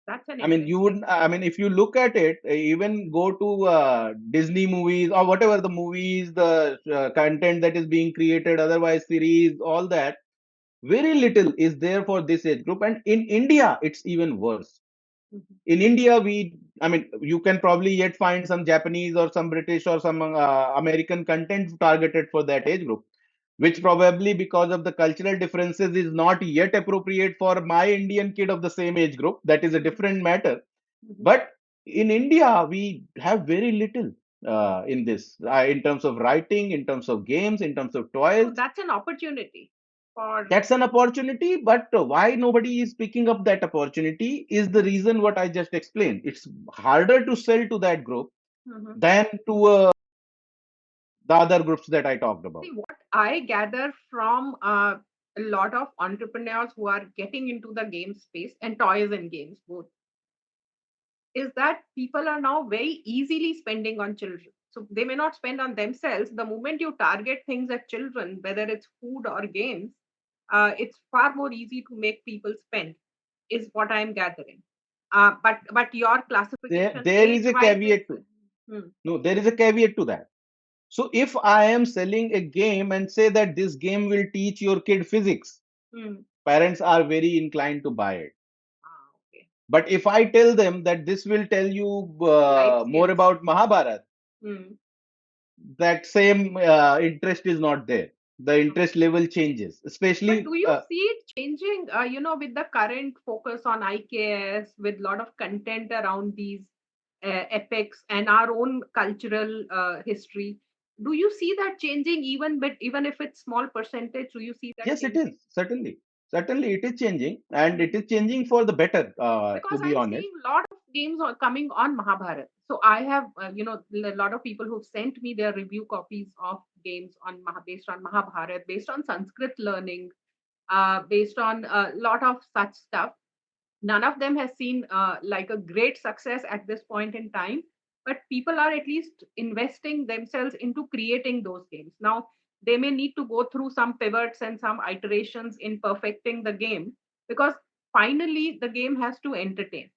B: That's an
D: I mean, you
B: interesting
D: would, I mean, if you look at it, even go to Disney movies or whatever the movies, the content that is being created, otherwise series, all that, very little is there for this age group. And in India, it's even worse.
B: Mhm.
D: In India, I mean, you can probably yet find some Japanese or some British or some American content targeted for that age group, which probably because of the cultural differences is not yet appropriate for my Indian kid of the same age group. That is a
B: Mhm.
D: different matter.
B: Mhm.
D: But in India, we have very little in this, in terms of writing, in terms of games, in terms of
B: So
D: toys.
B: that's an opportunity for.
D: That's an opportunity, but why nobody is picking up that opportunity is the reason what I just explained. It's harder to sell to that group
B: Mhm.
D: than to the other groups that I talked about.
B: See, what I gather from a lot of entrepreneurs who are getting into the game space and toys and games both is that people are now very easily spending on children. So they may not spend on themselves. The moment you target things at children, whether it's food or games, it's far more easy to make people spend, is what I'm gathering. But your classification
D: There is
B: age
D: a
B: wise is.
D: caveat to
B: Hmm,
D: no, there is a caveat to that. So if I am selling a game and say that this game will teach your kid physics,
B: hmm.
D: parents are very inclined to buy it.
B: Okay.
D: But if I tell them that this will tell you
B: Life
D: more
B: skills.
D: about Mahabharata,
B: Hmm.
D: that same interest is not there. The interest level changes,
B: But
D: especially
B: do you see it changing, with the current focus on IKS, with a lot of content around these epics and our own cultural history? Do you see that changing even if it's small percentage? Do you see that
D: yes, it is
B: changing?
D: certainly it is changing, and it is changing for the better. To
B: Because
D: be
B: I'm
D: honest,
B: seeing a lot of games are coming on Mahabharata. So I have, a lot of people who've sent me their review copies of games on based on Mahabharata, based on Sanskrit learning, based on a lot of such stuff. None of them has seen like a great success at this point in time, but people are at least investing themselves into creating those games. Now, they may need to go through some pivots and some iterations in perfecting the game because finally the game has to entertain.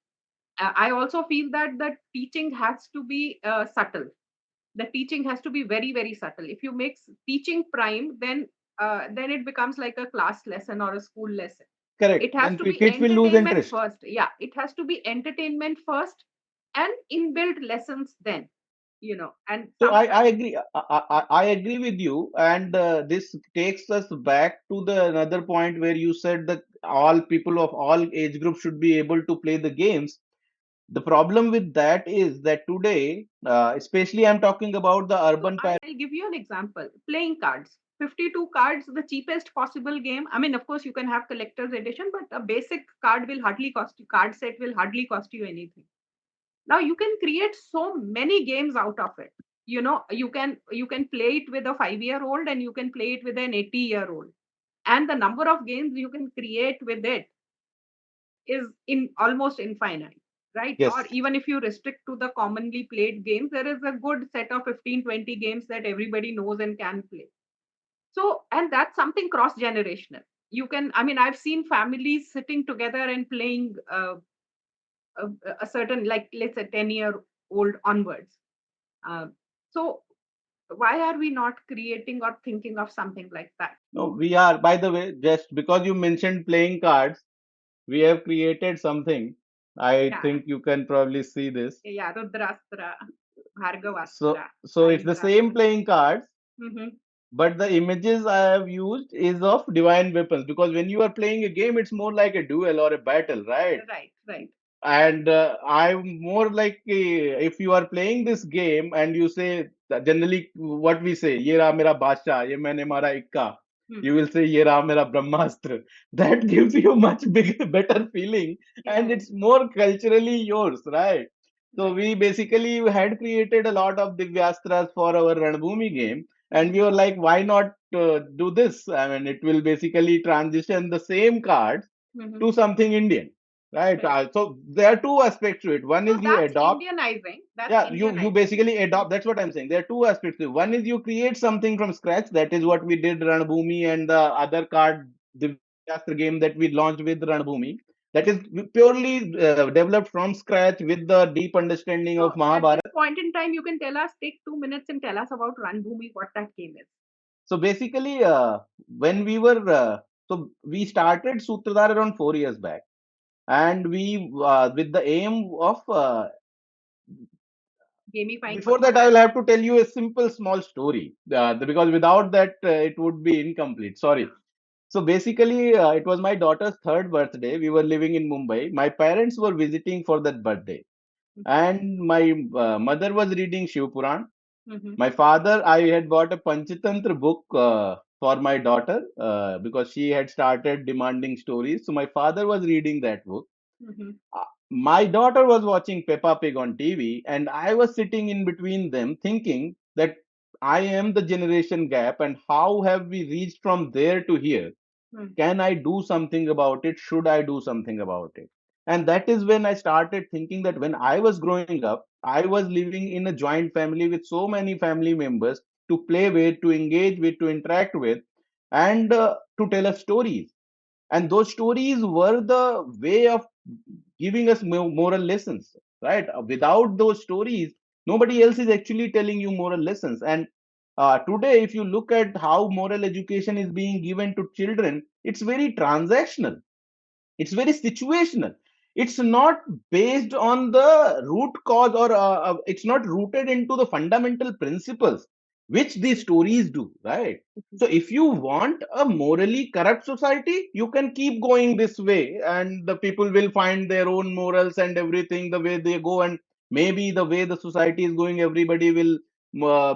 B: I also feel that the teaching has to be subtle. The teaching has to be very, very subtle. If you make teaching prime, then it becomes like a class lesson or a school lesson.
D: correct.
B: It has
D: Then
B: to be
D: kids will lose
B: entertainment
D: interest.
B: first. Yeah, it has to be entertainment first and inbuilt lessons then, and
D: So I
B: sometimes.
D: agree. I agree with you, and this takes us back to the another point where you said that all people of all age groups should be able to play the games. The problem with that is that today, especially I'm talking about the
B: So
D: urban
B: I'll give you an example. Playing cards. 52 cards, the cheapest possible game. I mean, of course, you can have collector's edition, but a basic card will hardly cost you, card set will hardly cost you anything. Now you can create so many games out of it. You can play it with a 5-year-old and you can play it with an 80-year-old. And the number of games you can create with it is in almost infinite, right? Or
D: yes,
B: even if you restrict to the commonly played games, there is a good set of 15, 20 games that everybody knows and can play. So, and that's something cross generational. I mean, I've seen families sitting together and playing a certain, like, let's say 10-year-old onwards. Uh, so, why are we not creating or thinking of something like that?
D: no, we are. By the way, just because you mentioned playing cards, we have created something. I
B: Yeah,
D: think you can probably see this.
B: yeah, Rudrastra,
D: So,
B: Bhargavastra,
D: so it's the same
B: Indrastra.
D: playing cards,
B: Mm-hmm.
D: but the images I have used is of divine weapons because when you are playing a game, it's more like a duel or a battle, right?
B: Right, right.
D: And I'm more like if you are playing this game and you say generally what we say, ye raha mera badshah, ye maine mara ikka.
B: Hmm.
D: You will say ye raha mera brahmastra. That gives you much bigger, better feeling, and
B: Correct.
D: it's more culturally yours, right? So
B: Right.
D: we basically had created a lot of Divyastras for our Ranbhoomi game, and we
B: Mhm.
D: were like, why not do this? I mean, it will basically transition the same cards
B: Mhm.
D: to something Indian, right?
B: Correct.
D: So there are two aspects to it. One
B: So
D: is you
B: that's
D: adopt.
B: Indianizing. That's
D: Yeah, you
B: Indianizing.
D: basically adopt. That's what I'm saying. There are two aspects to it. One is you create something from scratch. That is what we did Ranbhoomi and the other card Divyastra game that we launched with Ranbhoomi. That is purely developed from scratch with the deep understanding
B: So
D: of
B: at this
D: Mahabharata.
B: point in time, you can tell us, take 2 minutes and tell us about Ranbhoomi, what that game is.
D: So basically, when we were so we started Sutradhar around 4 years back, and we with the aim of
B: Gamifying
D: before that, I
B: personality.
D: will have to tell you a simple small story because without that, it would be incomplete. Sorry. So basically, it was my daughter's third birthday. We were living in Mumbai. My parents were visiting for that birthday, and my mother was reading Shiv Puran.
B: Mm-hmm.
D: My father, I had bought a Panchatantra book for my daughter because she had started demanding stories. So my father was reading that book.
B: Mm-hmm.
D: My daughter was watching Peppa Pig on TV, and I was sitting in between them thinking that I am the generation gap, and how have we reached from there to here? Can I do something about it? Should I do something about it? And that is when I started thinking that when I was growing up, I was living in a joint family with so many family members to play with, to engage with, to interact with, and to tell us stories. And those stories were the way of giving us moral lessons, right? Without those stories, nobody else is actually telling you moral lessons. And today, if you look at how moral education is being given to children, it's very transactional, it's very situational. It's not based on the root cause, or it's not rooted into the fundamental principles which these stories do, right? So if you want a morally corrupt society, you can keep going this way, and the people will find their own morals and everything the way they go. And maybe the way the society is going, everybody will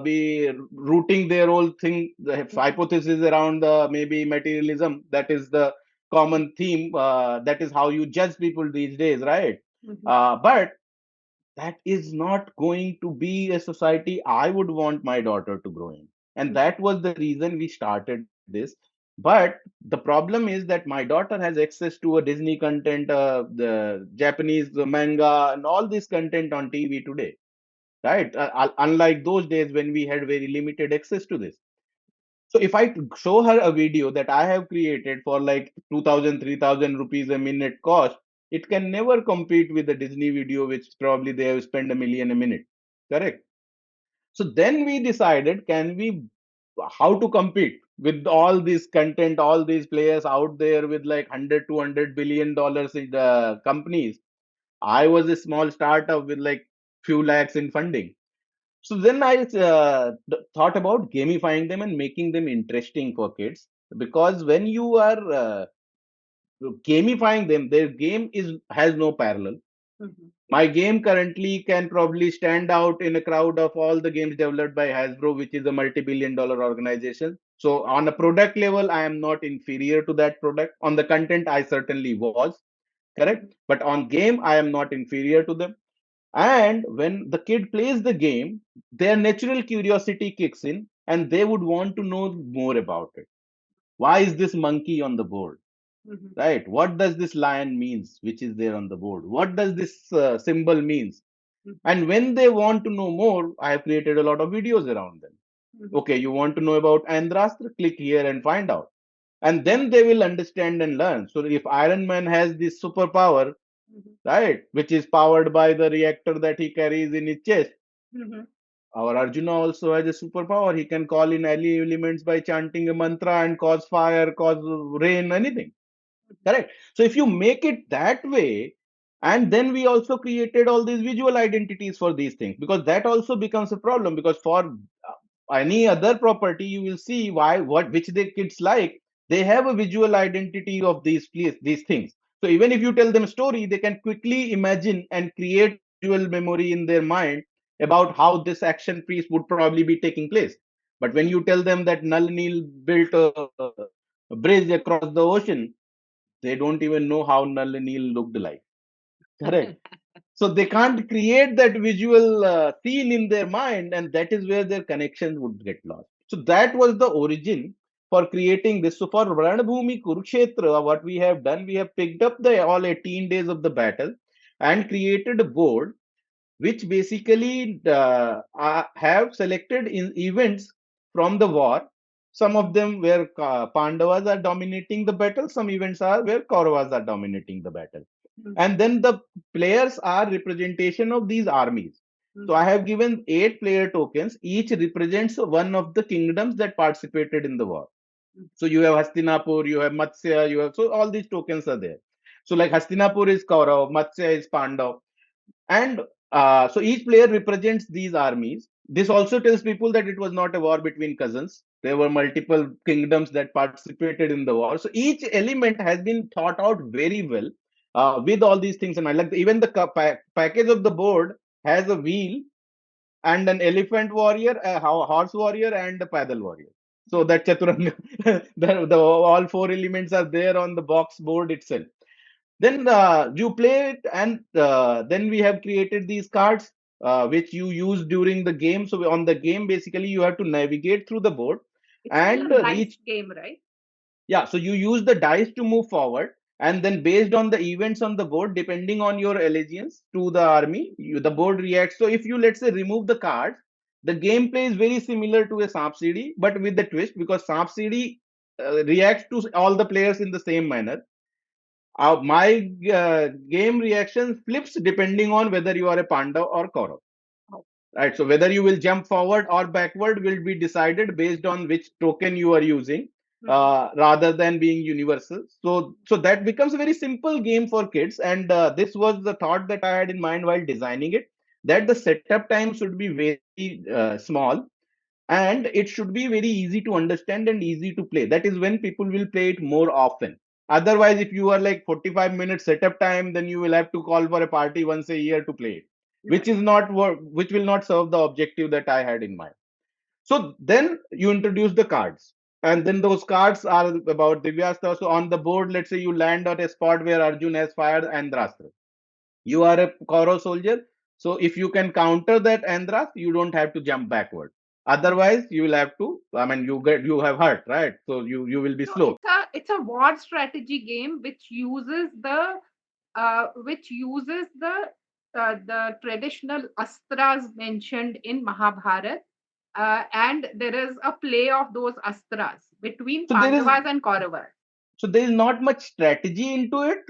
D: be rooting their whole thing, the hypothesis around the maybe materialism. That is the common theme. That is how you judge people these days, right?
B: Mm-hmm.
D: But that is not going to be a society I would want my daughter to grow in. And that was the reason we started this. But the problem is that my daughter has access to a Disney content, the Japanese manga, and all this content on TV today, right? Unlike those days when we had very limited access to this. So if I show her a video that I have created for like 2000, 3000 rupees a minute cost, it can never compete with the Disney video, which probably they have spent 1 million a minute. Correct. So then we decided, how to compete with all this content, all these players out there with like 100, $200 billion in the companies. I was a small startup with like few lakhs in funding. So then I thought about gamifying them and making them interesting for kids, because when you are gamifying them, their game is has no parallel.
B: Mm-hmm.
D: My game currently can probably stand out in a crowd of all the games developed by Hasbro, which is a multi-billion-dollar organization. So on a product level, I am not inferior to that product. On the content, I certainly was,
B: Mm-hmm.
D: correct. But on game, I am not inferior to them. And when the kid plays the game, their natural curiosity kicks in and they would want to know more about it. Why is this monkey on the board?
B: Mm-hmm.
D: Right? What does this lion means, which is there on the board? What does this symbol means? And when they want to know more, I have created a lot of videos around them.
B: Mm-hmm.
D: Okay, you want to know about Andrastra? Click here and find out. And then they will understand and learn. So if Iron Man has this superpower,
B: Mm-hmm.
D: right, which is powered by the reactor that he carries in his chest,
B: Mm-hmm.
D: our Arjuna also has a superpower. He can call in any elements by chanting a mantra and cause fire, cause rain, anything. Correct. So if you make it that way, and then we also created all these visual identities for these things, because that also becomes a problem. Because for any other property, you will see why what which the kids like. They have a visual identity of these things. So even if you tell them a story, they can quickly imagine and create a visual memory in their mind about how this action piece would probably be taking place. But when you tell them that Nal Neel built a bridge across the ocean, they don't even know how Nal and Neel looked like. Correct. So they can't create that visual scene in their mind, and that is where their connections would get lost. So that was the origin for creating this. So for Ranbhumi Kurukshetra, what we have done, we have picked up the all 18 days of the battle and created a board which basically have selected in events from the war. Some of them where Pandavas are dominating the battle, some events are where Kauravas are dominating the battle. And then the players are representation of these armies. So I have given 8 player tokens. Each represents one of the kingdoms that participated in the war. So you have Hastinapur, you have Matsya, you have so all these tokens are there. So like Hastinapur is Kaurav, Matsya is Pandav, and so each player represents these armies. This also tells people that it was not a war between cousins. There were multiple kingdoms that participated in the war. So each element has been thought out very well with all these things in mind. Like even the package of the board has a wheel and an elephant warrior, a horse warrior, and a paddle warrior. So that Chaturanga, all 4 elements are there on the box board itself. Then you play it, and then we have created these cards which you use during the game. So on the game, basically, you have to navigate through the board
B: It's still
D: and
B: a dice
D: reach.
B: game, right?
D: Yeah, so you use the dice to move forward, and then based on the events on the board, depending on your allegiance to the army, the board reacts. So if you, let's say, remove the cards, the gameplay is very similar to a Sanp CD, but with the twist, because Sanp CD reacts to all the players in the same manner. My game reaction flips depending on whether you are a panda or Kaurav.
B: Oh.
D: Right. So whether you will jump forward or backward will be decided based on which token you are using, rather than being universal. So that becomes a very simple game for kids. And this was the thought that I had in mind while designing it, that the setup time should be very small, and it should be very easy to understand and easy to play. That is when people will play it more often. Otherwise, if you are like 45 minutes setup time, then you will have to call for a party once a year to play it, which is not which will not serve the objective that I had in mind. So then you introduce the cards, and then those cards are about Divyastra. So on the board, let's say you land at a spot where Arjun has fired Andrastra. You are a Kaurav soldier, so if you can counter that Andras, you don't have to jump backward. Otherwise, you will have to. I mean, you have hurt, right? So you will be
B: So
D: slow.
B: it's a war strategy game which uses the traditional astras mentioned in Mahabharata, and there is a play of those astras between
D: So there is
B: Pandavas and Kauravas.
D: So there is not much strategy into it,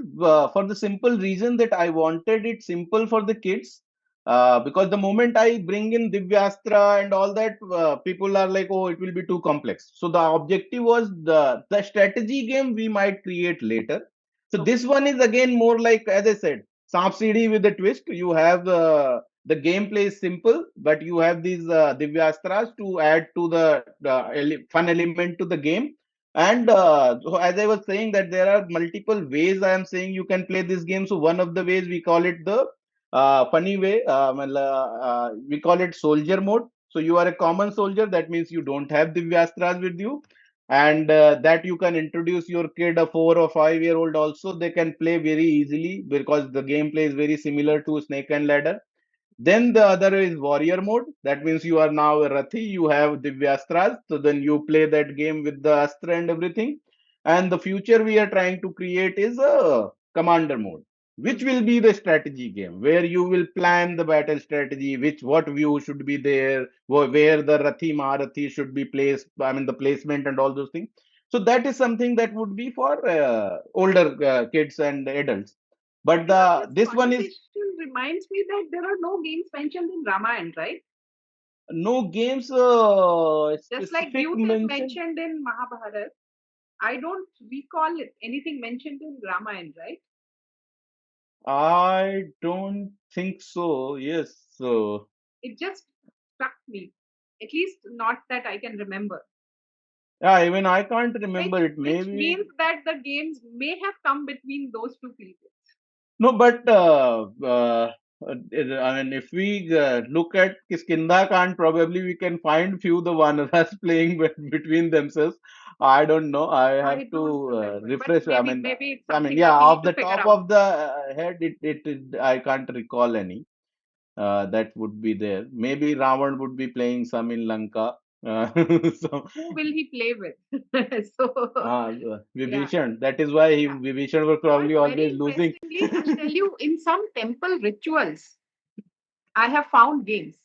D: for the simple reason that I wanted it simple for the kids. Because the moment I bring in Divyastra and all that, people are like, oh, it will be too complex. So the objective was the strategy game we might create later. So this one is again more like, as I said, Sanp CD with a twist. You have the gameplay is simple, but you have these Divyastras to add to the fun element to the game. And so, as I was saying, that there are multiple ways I am saying you can play this game. So, one of the ways we call it the funny way, we call it soldier mode. So, you are a common soldier. That means you don't have Divyastras with you. And that you can introduce your kid, a 4 or 5 year old, also. They can play very easily because the gameplay is very similar to Snake and Ladder. Then the other is warrior mode. That means you are now a Rathi, you have Divyastras. So then you play that game with the Astra and everything. And the future we are trying to create is a commander mode, which will be the strategy game where you will plan the battle strategy, what view should be there, where the Rathi Maharathi should be placed, I mean the placement and all those things. So that is something that would be for older kids and adults. But
B: This
D: this one is
B: conversation reminds me that there are no games mentioned in Ramayana, right?
D: no games
B: Just like
D: specific
B: youth is
D: mention.
B: mentioned in Mahabharata, I don't recall anything mentioned in Ramayana, right?
D: I don't think so. Yes. So
B: It just struck me, at least not that I can remember.
D: yeah, even I can't
B: Which
D: remember it.
B: which
D: Maybe
B: means that the games may have come between those two periods.
D: no, but I mean, if we look at Kiskinda Khan, probably we can find few the Vanaras playing between themselves. I don't know. I have
B: I
D: to
B: don't remember, but
D: refresh.
B: maybe it's something
D: Yeah,
B: that we need
D: off
B: to
D: the
B: figure
D: top
B: out.
D: of the head, I can't recall any. That would be there. Maybe Ravan would be playing some in Lanka. So,
B: Who will he play with? So, yeah,
D: Vibhishan. That is why
B: yeah.
D: Vibhishan was
B: But
D: probably
B: very
D: always losing.
B: interestingly, I'll tell you, in some temple rituals, I have found games.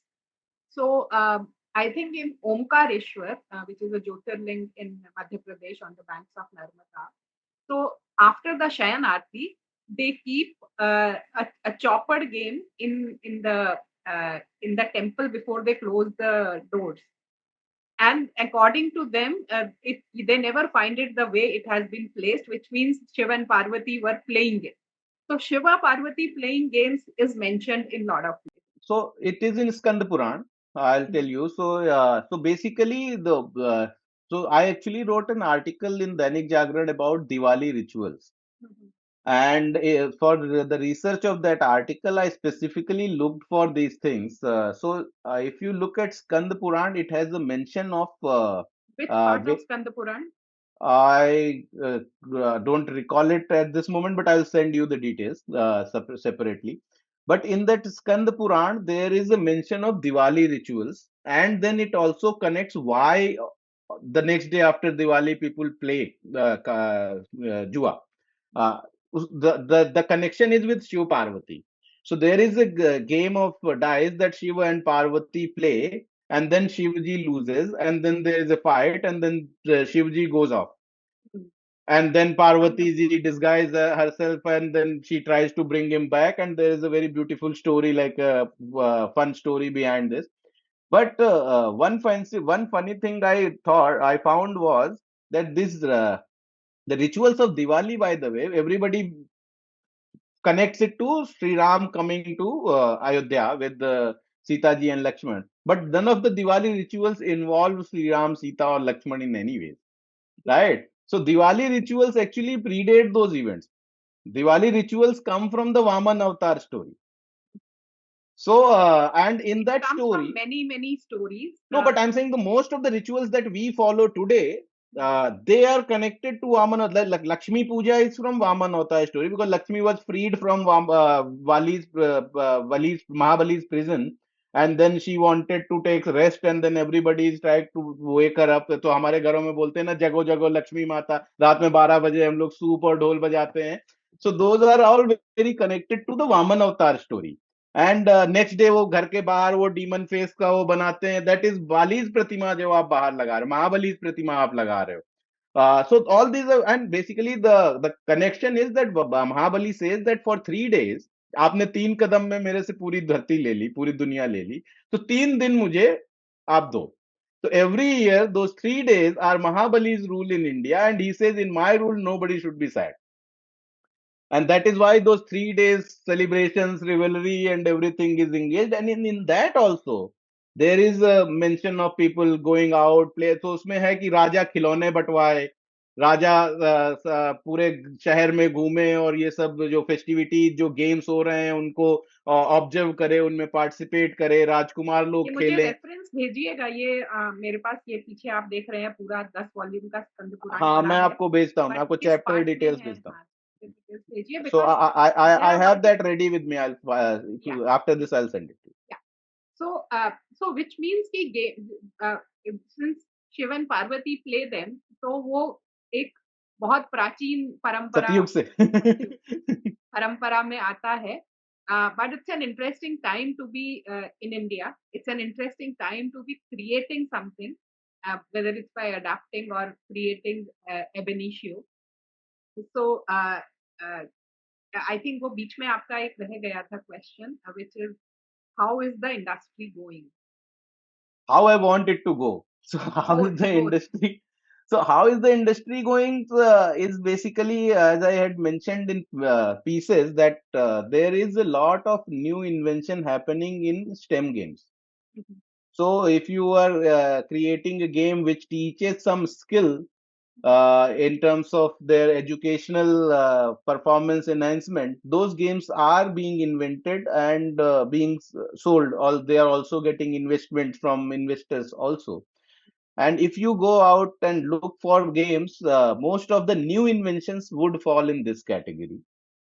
B: So, I think in Omkareshwar, which is a Jyotirling in Madhya Pradesh on the banks of Narmada, so after the Shayan Aarti, they keep a chopper game in the temple before they close the doors. And according to them, they never find it the way it has been placed, which means Shiva and Parvati were playing it. So Shiva Parvati playing games is mentioned in lot of
D: So it is in Skand Puran. I'll tell
B: places.
D: you. So basically, so I actually wrote an article in Dainik Jagran about Diwali rituals.
B: Mhm.
D: And for the research of that article, I specifically looked for these things. If you look at Skand Puran, it has a mention of
B: Which
D: uh,
B: part of
D: ve-
B: Skanda Puran?
D: I don't recall it at this moment, but I'll send you the details separately. But in that Skand Puran, there is a mention of Diwali rituals, and then it also connects why the next day after Diwali people play Jua. Uh, the connection is with Shiva Parvati. So there is a game of dice that Shiva and Parvati play, and then Shivaji loses, and then there is a fight, and then Shivaji goes off,
B: Hmm.
D: and then Parvati
B: Wonderful.
D: ji disguises herself, and then she tries to bring him back, and there is a very beautiful story, like a fun story behind this. But one funny thing I found was that this the rituals of Diwali, by the way, everybody connects it to Sri Ram coming to Ayodhya with Sita ji and Lakshman. But none of the Diwali rituals involve Sri Ram, Sita, or Lakshman in any way, right? So Diwali rituals actually predate those events. Diwali rituals come from the Vaman Avatar story. So, and in
B: It
D: that
B: comes from
D: story,
B: many, many stories.
D: no, but I'm saying the most of the rituals that we follow today,
B: Mhm.
D: they are connected to Vaman. Like Lakshmi Puja is from Vaman Avatar story, because Lakshmi was freed from Vali's Mahabali's prison, and then she wanted to take rest, and then everybody is trying to wake her up. तो हमारे घरों में बोलते हैं ना, जगो जगो लक्ष्मी माता, रात में 12 बजे हम लोग सूप और ढोल बजाते हैं. So those are all very connected to the Vaman Avatar story. And next day वो घर के बाहर वो डीमन फेस का वो बनाते हैं, दैट इज बालीज प्रतिमा जो आप बाहर लगा रहे हो, महाबलीज प्रतिमा आप लगा रहे हो. So all these are, and basically the connection is that Mahabali says that for 3 days आपने 3 कदम में मेरे से पूरी धरती ले ली, पूरी दुनिया ले ली, तो 3 दिन मुझे आप दो. So every year those 3 days are Mahabali's rule in India, and he says in my rule nobody should be sad, and that is why those 3 days celebrations, rivalry, and everything is engaged. And in that also there is a mention of people going out play. So उसमें है कि राजा खिलौने बंटवाए, राजा पूरे शहर में घूमे, और ये सब जो फेस्टिविटी जो गेम्स हो रहे हैं उनको ऑब्जर्व करे, उनमें पार्टिसिपेट करे, राजकुमार
B: ये
D: लोग
B: मुझे
D: खेलें.
B: रेफरेंस भेजिएगा, ये मेरे पास ये पीछे आप देख रहे हैं पूरा 10 वॉल्यूम का स्कंद पुराण
D: हाँ,
B: पड़ा
D: मैं
B: है,
D: आपको भेजता हूँ, मैं
B: बट
D: आपको
B: किस
D: चैप्टर
B: पार्ट में
D: डिटेल्स
B: है,
D: भेजता हूँ.
B: हाँ, डिटेल्स भेजिए,
D: So
B: because
D: I
B: there are
D: have that
B: multiple.
D: ready with me.
B: या
D: After this I'll send it to you.
B: या सो व्हिच मींस कि since Shiv and Parvati play them, तो वो एक बहुत प्राचीन परंपरा,
D: सतयुग से.
B: सतयुग परंपरा में आता है. But it's an interesting time to be in India. It's an interesting time to be creating something, whether it's by adapting or creating ab initio. So I think वो बीच में आपका एक रह गया था question, which is how is the industry going?
D: How I want it to go. So how
B: Both,
D: is the
B: both.
D: industry? So how is the industry going? Is basically, as I had mentioned in pieces, that there is a lot of new invention happening in STEM games.
B: Mhm.
D: So if you are creating a game which teaches some skill in terms of their educational performance enhancement, those games are being invented and being sold. All they are also getting investment from investors also. And if you go out and look for games, most of the new inventions would fall in this category.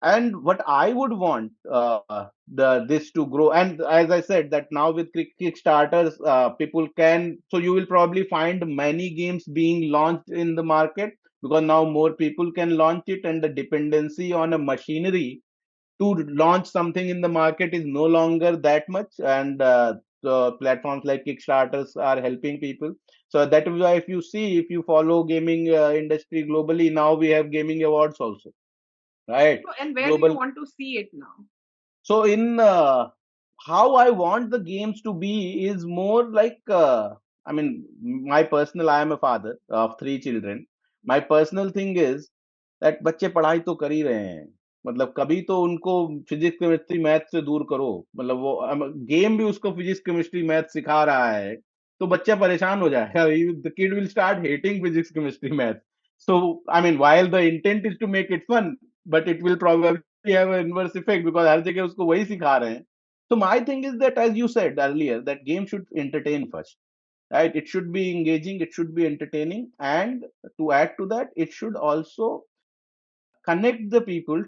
D: And what I would want the this to grow, and as I said, that now with Kickstarters, people can. So you will probably find many games being launched in the market because now more people can launch it, and the dependency on a machinery to launch something in the market is no longer that much, and the platforms like Kickstarters are helping people. So that is why, if you follow gaming industry globally, now we have gaming awards also, right?
B: So, and where do you
D: Global.
B: want to see it now?
D: So in how I want the games to be is more like, I mean, my personal. I am a father of three children. My personal thing is that बच्चे पढ़ाई तो कर ही रहे हैं, मतलब कभी तो उनको फिजिक्स केमिस्ट्री मैथ से दूर करो, मतलब वो गेम भी उसको फिजिक्स केमिस्ट्री मैथ सिखा रहा है, तो बच्चा परेशान हो जाएगा. The kid will start hating physics chemistry math. So I mean, while the intent is to make it fun, but it will probably have an inverse effect because हर जगह उसको वही सिखा रहे हैं. So my thing is that, as you said earlier, that game should entertain first, right? It should be engaging, it should be entertaining, and to add to that, it should also connect the people